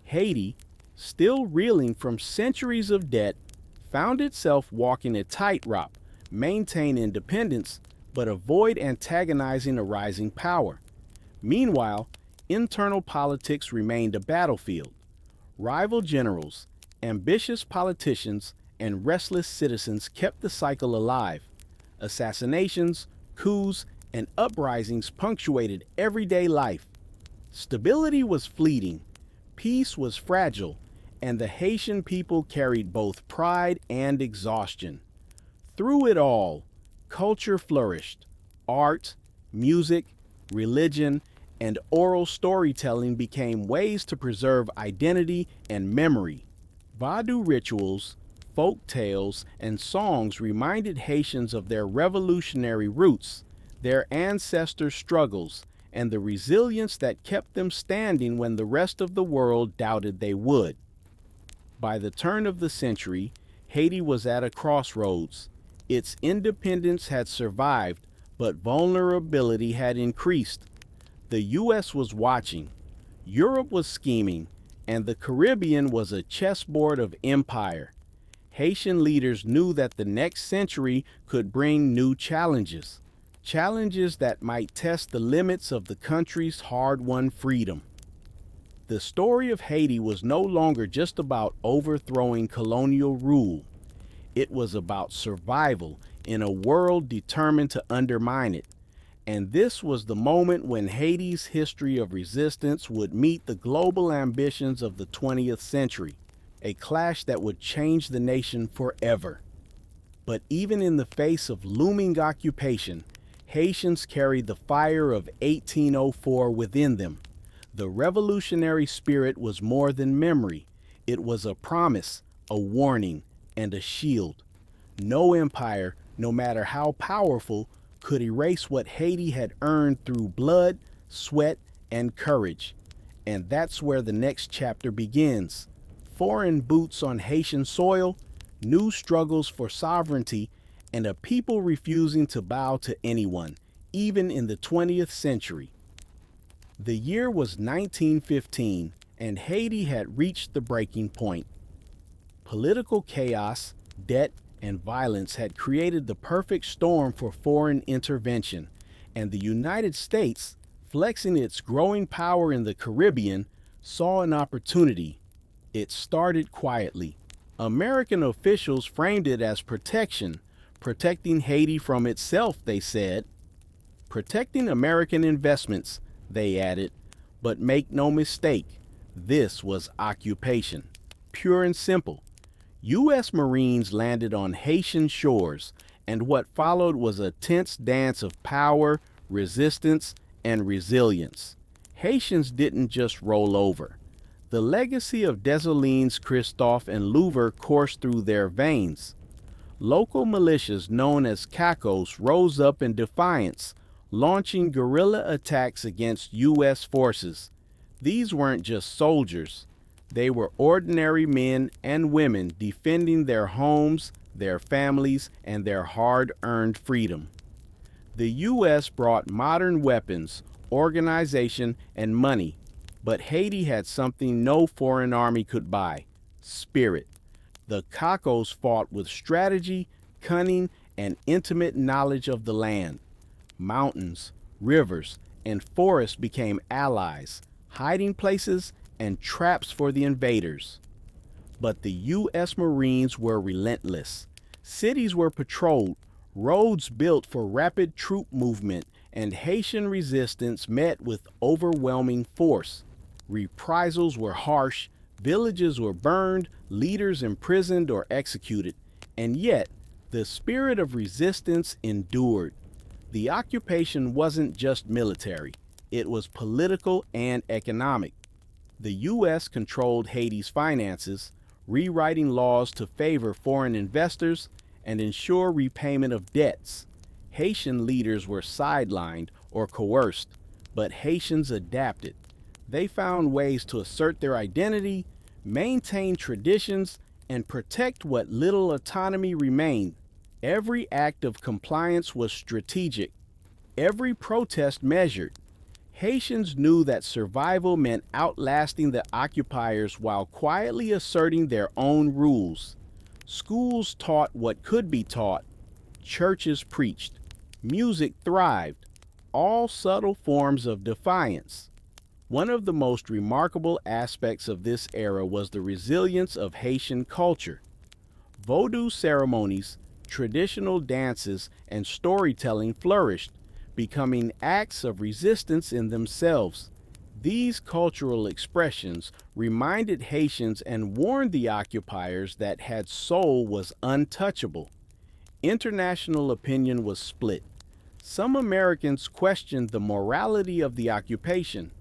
Haiti, still reeling from centuries of debt, found itself walking a tightrope, maintain independence, but avoid antagonizing a rising power. Meanwhile, internal politics remained a battlefield. Rival generals, ambitious politicians, and restless citizens kept the cycle alive. Assassinations, coups, and uprisings punctuated everyday life. Stability was fleeting, peace was fragile, and the Haitian people carried both pride and exhaustion. Through it all, culture flourished. Art, music, religion, and oral storytelling became ways to preserve identity and memory. Vodou rituals, folk tales, and songs reminded Haitians of their revolutionary roots, their ancestors' struggles, and the resilience that kept them standing when the rest of the world doubted they would. By the turn of the century, Haiti was at a crossroads. Its independence had survived, but vulnerability had increased. The U.S. was watching, Europe was scheming, and the Caribbean was a chessboard of empire. Haitian leaders knew that the next century could bring new challenges, challenges that might test the limits of the country's hard-won freedom. The story of Haiti was no longer just about overthrowing colonial rule. It was about survival in a world determined to undermine it. And this was the moment when Haiti's history of resistance would meet the global ambitions of the 20th century, a clash that would change the nation forever. But even in the face of looming occupation, Haitians carried the fire of 1804 within them. The revolutionary spirit was more than memory. It was a promise, a warning, and a shield. No empire, no matter how powerful, could erase what Haiti had earned through blood, sweat, and courage. And that's where the next chapter begins. Foreign boots on Haitian soil, new struggles for sovereignty, and a people refusing to bow to anyone, even in the 20th century. The year was 1915, and Haiti had reached the breaking point. Political chaos, debt, and violence had created the perfect storm for foreign intervention, and the United States, flexing its growing power in the Caribbean, saw an opportunity. It started quietly. American officials framed it as protection, protecting Haiti from itself, they said. Protecting American investments, they added, but make no mistake, this was occupation, pure and simple. U.S. Marines landed on Haitian shores, and what followed was a tense dance of power, resistance, and resilience. Haitians didn't just roll over. The legacy of Desalin's Kristoff and Louverture coursed through their veins. Local militias known as Cacos rose up in defiance, launching guerrilla attacks against U.S. forces. These weren't just soldiers. They were ordinary men and women defending their homes, their families, and their hard-earned freedom. The U.S. brought modern weapons, organization, and money, but Haiti had something no foreign army could buy: spirit. The Cacos fought with strategy, cunning, and intimate knowledge of the land. Mountains, rivers, and forests became allies, hiding places, and traps for the invaders. But the U.S. Marines were relentless. Cities were patrolled, roads built for rapid troop movement, and Haitian resistance met with overwhelming force. Reprisals were harsh, villages were burned, leaders imprisoned or executed, and yet the spirit of resistance endured. The occupation wasn't just military, it was political and economic. The U.S. controlled Haiti's finances, rewriting laws to favor foreign investors and ensure repayment of debts. Haitian leaders were sidelined or coerced, but Haitians adapted. They found ways to assert their identity, maintain traditions, and protect what little autonomy remained. Every act of compliance was strategic, every protest measured. Haitians knew that survival meant outlasting the occupiers while quietly asserting their own rules. Schools taught what could be taught, churches preached, music thrived, all subtle forms of defiance. One of the most remarkable aspects of this era was the resilience of Haitian culture. Vodou ceremonies, traditional dances, and storytelling flourished, becoming acts of resistance in themselves. These cultural expressions reminded Haitians and warned the occupiers that had soul was untouchable. International opinion was split. Some Americans questioned the morality of the occupation.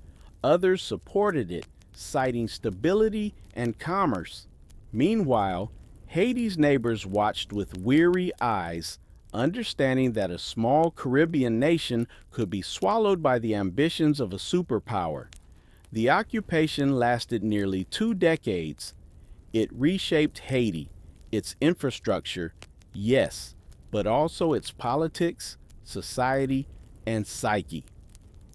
Others supported it, citing stability and commerce. Meanwhile, Haiti's neighbors watched with weary eyes, understanding that a small Caribbean nation could be swallowed by the ambitions of a superpower. The occupation lasted nearly 2 decades. It reshaped Haiti, its infrastructure, yes, but also its politics, society, and psyche.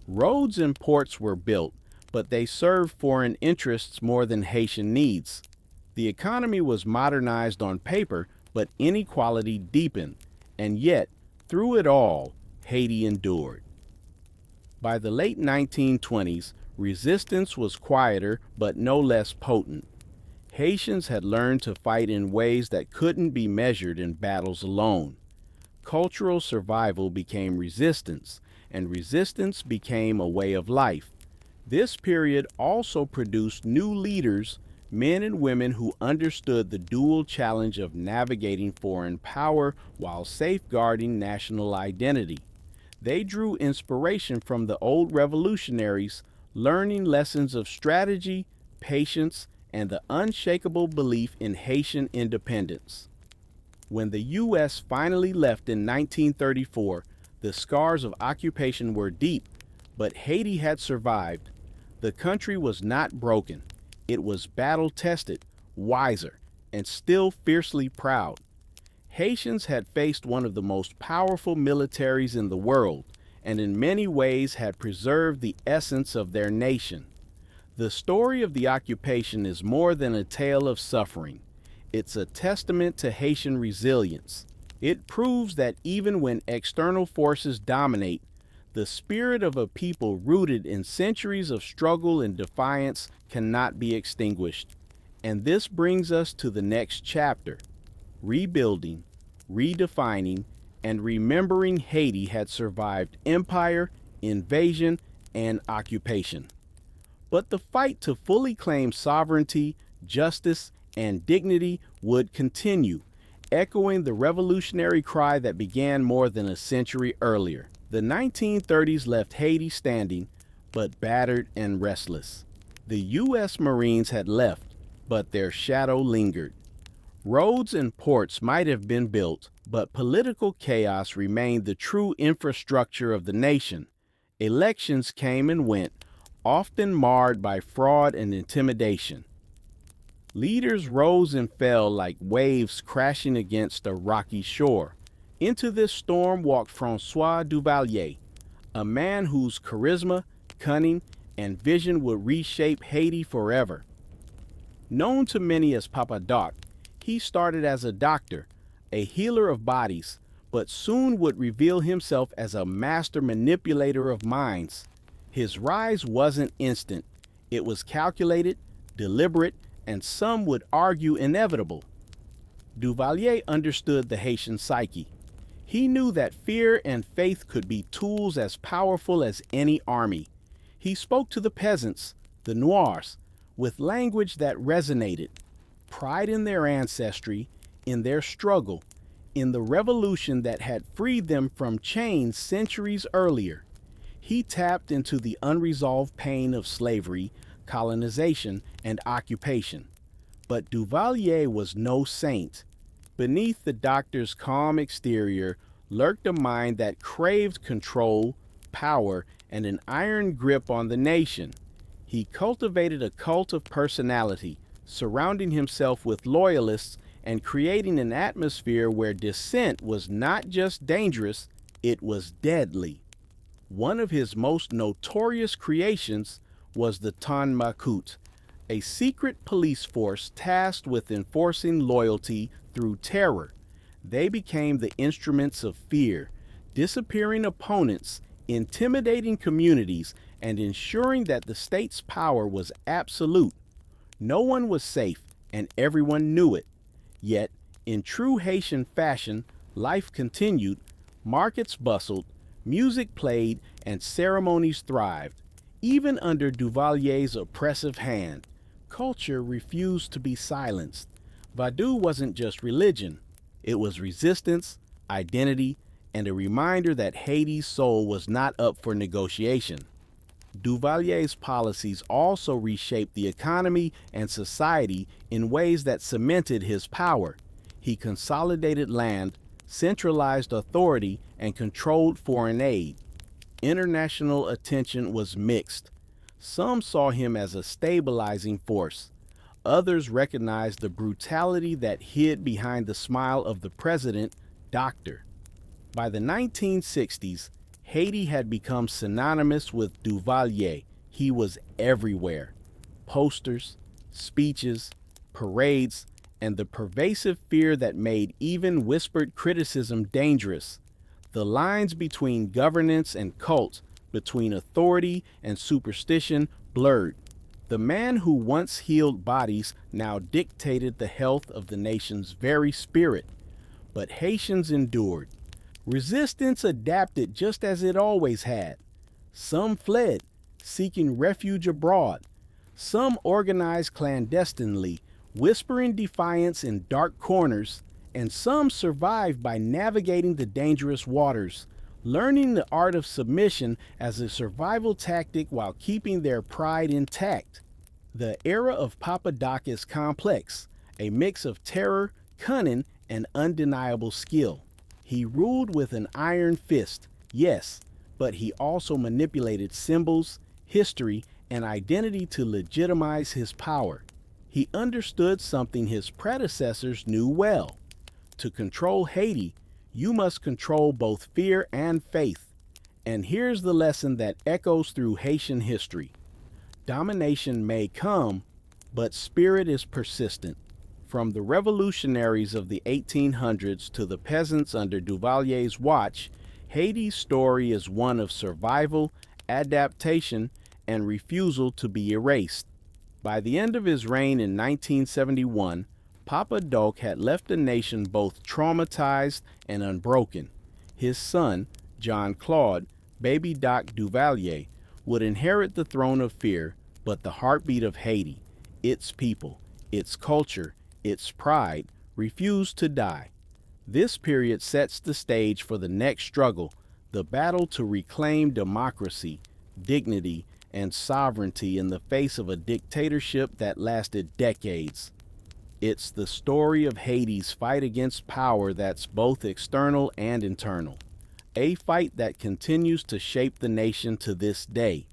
Roads and ports were built, but they served foreign interests more than Haitian needs. The economy was modernized on paper, but inequality deepened. And yet, through it all, Haiti endured. By the late 1920s, resistance was quieter but no less potent. Haitians had learned to fight in ways that couldn't be measured in battles alone. Cultural survival became resistance, and resistance became a way of life. This period also produced new leaders, men and women who understood the dual challenge of navigating foreign power while safeguarding national identity. They drew inspiration from the old revolutionaries, learning lessons of strategy, patience, and the unshakable belief in Haitian independence. When the U.S. finally left in 1934, the scars of occupation were deep, but Haiti had survived. The country was not broken. It was battle-tested, wiser, and still fiercely proud. Haitians had faced one of the most powerful militaries in the world, and in many ways had preserved the essence of their nation. The story of the occupation is more than a tale of suffering. It's a testament to Haitian resilience. It proves that even when external forces dominate, the spirit of a people rooted in centuries of struggle and defiance cannot be extinguished. And this brings us to the next chapter. Rebuilding, redefining, and remembering Haiti had survived empire, invasion, and occupation. But the fight to fully claim sovereignty, justice, and dignity would continue, echoing the revolutionary cry that began more than a century earlier. The 1930s left Haiti standing, but battered and restless. The U.S. Marines had left, but their shadow lingered. Roads and ports might have been built, but political chaos remained the true infrastructure of the nation. Elections came and went, often marred by fraud and intimidation. Leaders rose and fell like waves crashing against a rocky shore. Into this storm walked François Duvalier, a man whose charisma, cunning, and vision would reshape Haiti forever. Known to many as Papa Doc, he started as a doctor, a healer of bodies, but soon would reveal himself as a master manipulator of minds. His rise wasn't instant. It was calculated, deliberate, and some would argue inevitable. Duvalier understood the Haitian psyche. He knew that fear and faith could be tools as powerful as any army. He spoke to the peasants, the Noirs, with language that resonated. Pride in their ancestry, in their struggle, in the revolution that had freed them from chains centuries earlier. He tapped into the unresolved pain of slavery, colonization, and occupation. But Duvalier was no saint. Beneath the doctor's calm exterior lurked a mind that craved control, power, and an iron grip on the nation. He cultivated a cult of personality, surrounding himself with loyalists and creating an atmosphere where dissent was not just dangerous, it was deadly. One of his most notorious creations was the Tan Makut, a secret police force tasked with enforcing loyalty through terror. They became the instruments of fear, disappearing opponents, intimidating communities, and ensuring that the state's power was absolute. No one was safe, and everyone knew it. Yet, in true Haitian fashion, life continued, markets bustled, music played, and ceremonies thrived. Even under Duvalier's oppressive hand, culture refused to be silenced. Vadou wasn't just religion. It was resistance, identity, and a reminder that Haiti's soul was not up for negotiation. Duvalier's policies also reshaped the economy and society in ways that cemented his power. He consolidated land, centralized authority, and controlled foreign aid. International attention was mixed. Some saw him as a stabilizing force. Others recognized the brutality that hid behind the smile of the president, Doctor. By the 1960s, Haiti had become synonymous with Duvalier. He was everywhere. Posters, speeches, parades, and the pervasive fear that made even whispered criticism dangerous. The lines between governance and cult, between authority and superstition, blurred. The man who once healed bodies now dictated the health of the nation's very spirit. But Haitians endured. Resistance adapted just as it always had. Some fled, seeking refuge abroad. Some organized clandestinely, whispering defiance in dark corners, and some survived by navigating the dangerous waters, learning the art of submission as a survival tactic while keeping their pride intact. The era of Papa Doc is complex, a mix of terror, cunning, and undeniable skill. He ruled with an iron fist, yes, but he also manipulated symbols, history, and identity to legitimize his power. He understood something his predecessors knew well. To control Haiti, you must control both fear and faith. And here's the lesson that echoes through Haitian history. Domination may come, but spirit is persistent. From the revolutionaries of the 1800s to the peasants under Duvalier's watch, Haiti's story is one of survival, adaptation, and refusal to be erased. By the end of his reign in 1971, Papa Doc had left the nation both traumatized and unbroken. His son, John Claude, Baby Doc Duvalier, would inherit the throne of fear, but the heartbeat of Haiti, its people, its culture, its pride, refused to die. This period sets the stage for the next struggle, the battle to reclaim democracy, dignity, and sovereignty in the face of a dictatorship that lasted decades. It's the story of Haiti's fight against power that's both external and internal, a fight that continues to shape the nation to this day.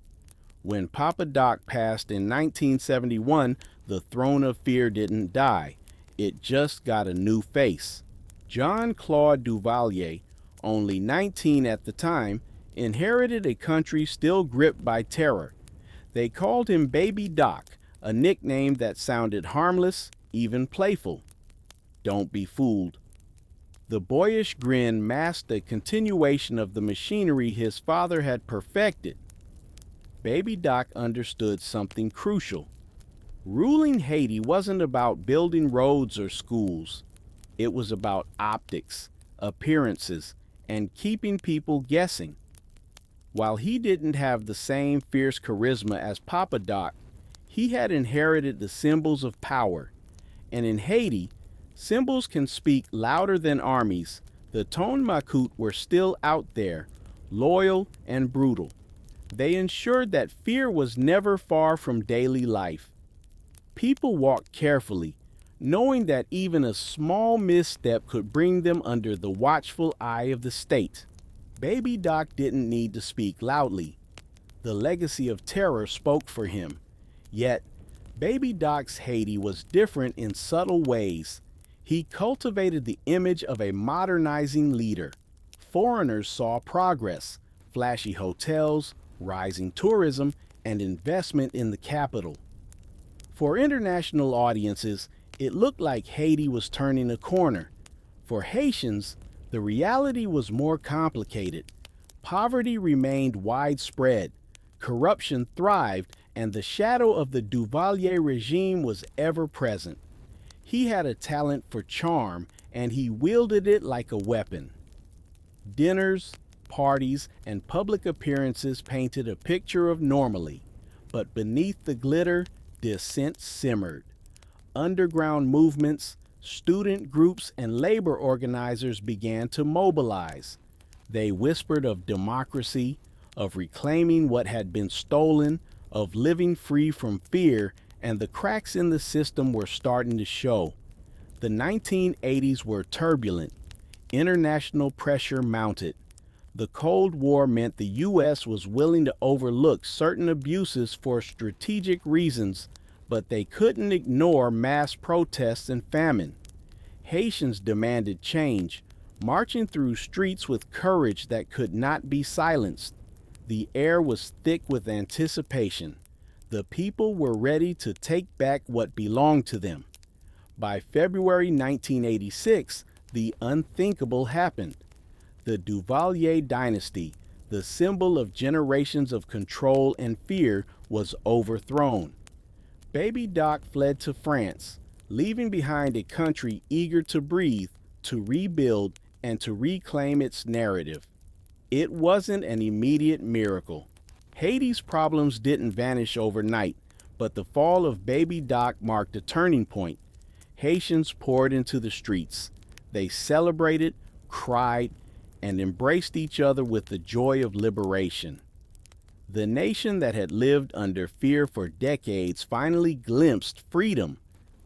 When Papa Doc passed in 1971, the throne of fear didn't die. It just got a new face. Jean-Claude Duvalier, only 19 at the time, inherited a country still gripped by terror. They called him Baby Doc, a nickname that sounded harmless, even playful. Don't be fooled. The boyish grin masked a continuation of the machinery his father had perfected. Baby Doc understood something crucial. Ruling Haiti wasn't about building roads or schools. It was about optics, appearances, and keeping people guessing. While he didn't have the same fierce charisma as Papa Doc, he had inherited the symbols of power. And in Haiti, symbols can speak louder than armies. The Ton Macoute were still out there, loyal and brutal. They ensured that fear was never far from daily life. People walked carefully, knowing that even a small misstep could bring them under the watchful eye of the state. Baby Doc didn't need to speak loudly. The legacy of terror spoke for him. Yet, Baby Doc's Haiti was different in subtle ways. He cultivated the image of a modernizing leader. Foreigners saw progress, flashy hotels, rising tourism, and investment in the capital. For international audiences, it looked like Haiti was turning a corner. For Haitians, the reality was more complicated. Poverty remained widespread, corruption thrived, and the shadow of the Duvalier regime was ever present. He had a talent for charm, and he wielded it like a weapon. Dinners, parties, and public appearances painted a picture of normalcy, but beneath the glitter, dissent simmered. Underground movements, student groups, and labor organizers began to mobilize. They whispered of democracy, of reclaiming what had been stolen, of living free from fear, and the cracks in the system were starting to show. The 1980s were turbulent. International pressure mounted. The Cold War meant the U.S. was willing to overlook certain abuses for strategic reasons, but they couldn't ignore mass protests and famine. Haitians demanded change, marching through streets with courage that could not be silenced. The air was thick with anticipation. The people were ready to take back what belonged to them. By February 1986, the unthinkable happened. The Duvalier dynasty, the symbol of generations of control and fear, was overthrown. Baby Doc fled to France, leaving behind a country eager to breathe, to rebuild, and to reclaim its narrative. It wasn't an immediate miracle. Haiti's problems didn't vanish overnight, but the fall of Baby Doc marked a turning point. Haitians poured into the streets. They celebrated, cried, and embraced each other with the joy of liberation. The nation that had lived under fear for decades finally glimpsed freedom.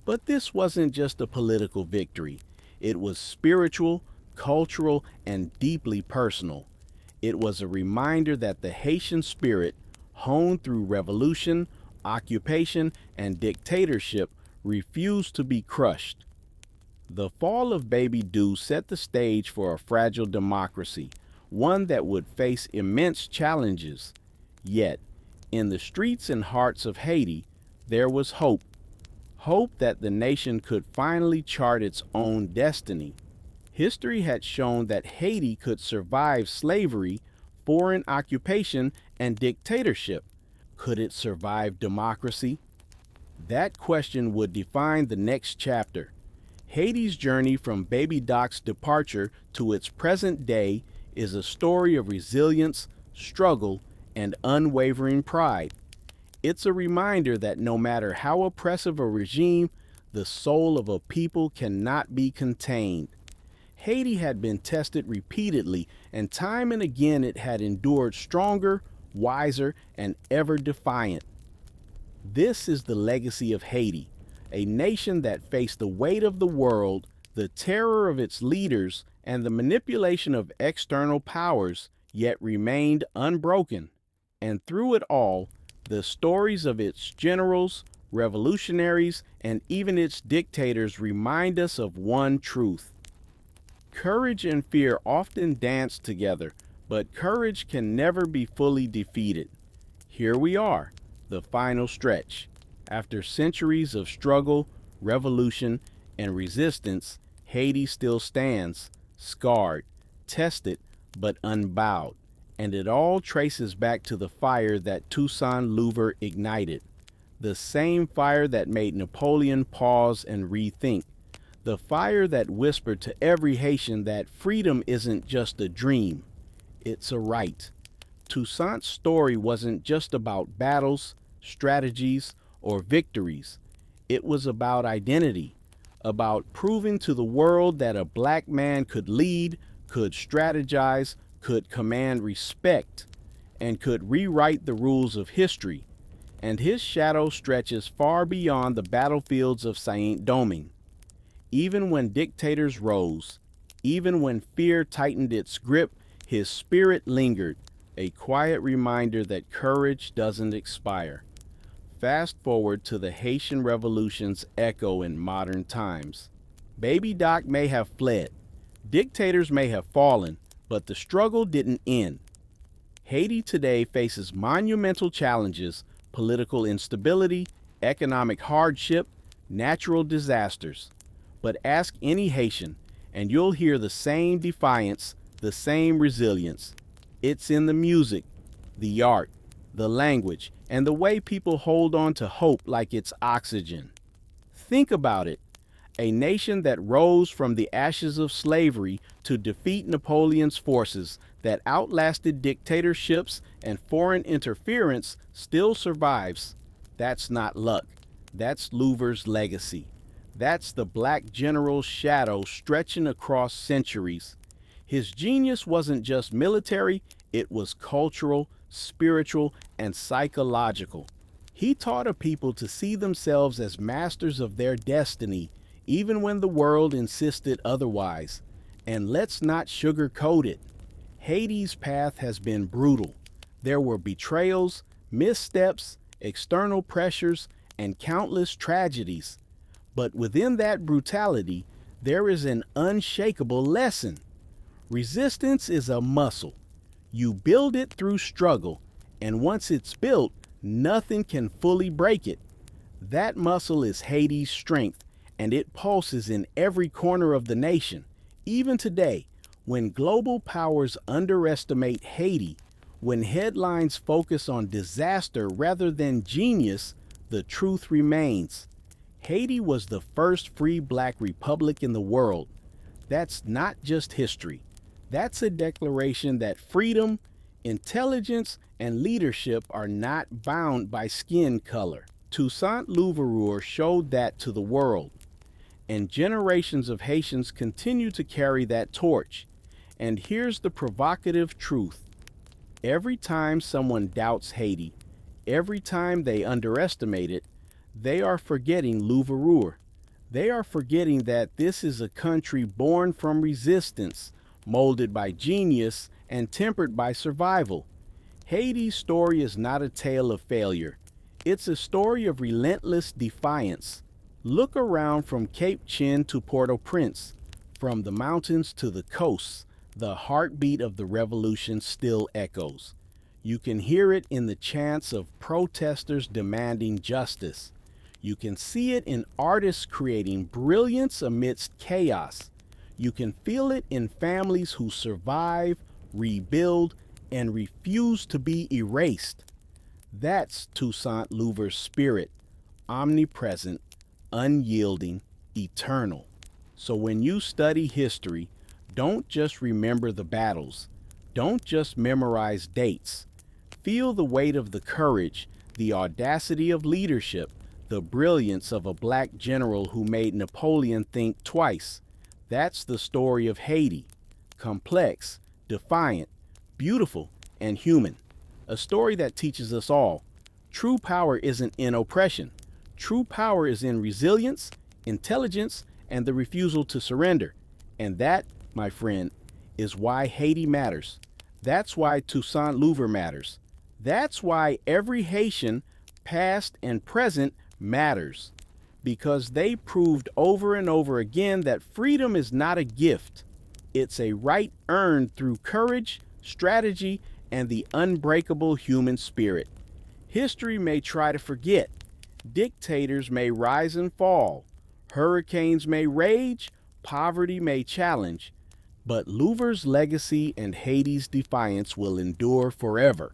But this wasn't just a political victory. It was spiritual, cultural, and deeply personal. It was a reminder that the Haitian spirit, honed through revolution, occupation, and dictatorship, refused to be crushed. The fall of Baby Doc set the stage for a fragile democracy, one that would face immense challenges. Yet, in the streets and hearts of Haiti, there was hope. Hope that the nation could finally chart its own destiny. History had shown that Haiti could survive slavery, foreign occupation, and dictatorship. Could it survive democracy? That question would define the next chapter. Haiti's journey from Baby Doc's departure to its present day is a story of resilience, struggle, and unwavering pride. It's a reminder that no matter how oppressive a regime, the soul of a people cannot be contained. Haiti had been tested repeatedly, and time and again it had endured stronger, wiser, and ever defiant. This is the legacy of Haiti, a nation that faced the weight of the world, the terror of its leaders, and the manipulation of external powers, yet remained unbroken. And through it all, the stories of its generals, revolutionaries, and even its dictators remind us of one truth. Courage and fear often dance together, but courage can never be fully defeated. Here we are, the final stretch. After centuries of struggle, revolution, and resistance, Haiti still stands, scarred, tested, but unbowed. And it all traces back to the fire that Toussaint Louverture ignited. The same fire that made Napoleon pause and rethink. The fire that whispered to every Haitian that freedom isn't just a dream, it's a right. Toussaint's story wasn't just about battles, strategies, or victories. It was about identity, about proving to the world that a black man could lead, could strategize, could command respect, and could rewrite the rules of history. And his shadow stretches far beyond the battlefields of Saint-Domingue. Even when dictators rose, even when fear tightened its grip, his spirit lingered, a quiet reminder that courage doesn't expire. Fast forward to the Haitian Revolution's echo in modern times. Baby Doc may have fled, dictators may have fallen, but the struggle didn't end. Haiti today faces monumental challenges: political instability, economic hardship, natural disasters. But ask any Haitian, and you'll hear the same defiance, the same resilience. It's in the music, the art, the language, and the way people hold on to hope like it's oxygen. Think about it. A nation that rose from the ashes of slavery to defeat Napoleon's forces, that outlasted dictatorships and foreign interference, still survives. That's not luck. That's Louverture's legacy. That's the black general's shadow stretching across centuries. His genius wasn't just military, it was cultural, spiritual, and psychological. He taught a people to see themselves as masters of their destiny, even when the world insisted otherwise. And let's not sugarcoat it. Haiti's path has been brutal. There were betrayals, missteps, external pressures, and countless tragedies. But within that brutality, there is an unshakable lesson. Resistance is a muscle. You build it through struggle, and once it's built, nothing can fully break it. That muscle is Haiti's strength, and it pulses in every corner of the nation. Even today, when global powers underestimate Haiti, when headlines focus on disaster rather than genius, the truth remains. Haiti was the first free black republic in the world. That's not just history. That's a declaration that freedom, intelligence, and leadership are not bound by skin color. Toussaint Louverture showed that to the world, and generations of Haitians continue to carry that torch. And here's the provocative truth. Every time someone doubts Haiti, every time they underestimate it, they are forgetting Louverture. They are forgetting that this is a country born from resistance, molded by genius, and tempered by survival. Haiti's story is not a tale of failure. It's a story of relentless defiance. Look around from Cape Chin to Port-au-Prince, from the mountains to the coasts. The heartbeat of the revolution still echoes. You can hear it in the chants of protesters demanding justice. You can see it in artists creating brilliance amidst chaos. You can feel it in families who survive, rebuild, and refuse to be erased. That's Toussaint Louverture's spirit, omnipresent, unyielding, eternal. So when you study history, don't just remember the battles. Don't just memorize dates. Feel the weight of the courage, the audacity of leadership, the brilliance of a black general who made Napoleon think twice. That's the story of Haiti. Complex, defiant, beautiful, and human. A story that teaches us all. True power isn't in oppression. True power is in resilience, intelligence, and the refusal to surrender. And that, my friend, is why Haiti matters. That's why Toussaint Louverture matters. That's why every Haitian, past and present, matters. Because they proved over and over again that freedom is not a gift. It's a right earned through courage, strategy, and the unbreakable human spirit. History may try to forget. Dictators may rise and fall. Hurricanes may rage. Poverty may challenge. But Louverture's legacy and Haiti's defiance will endure forever.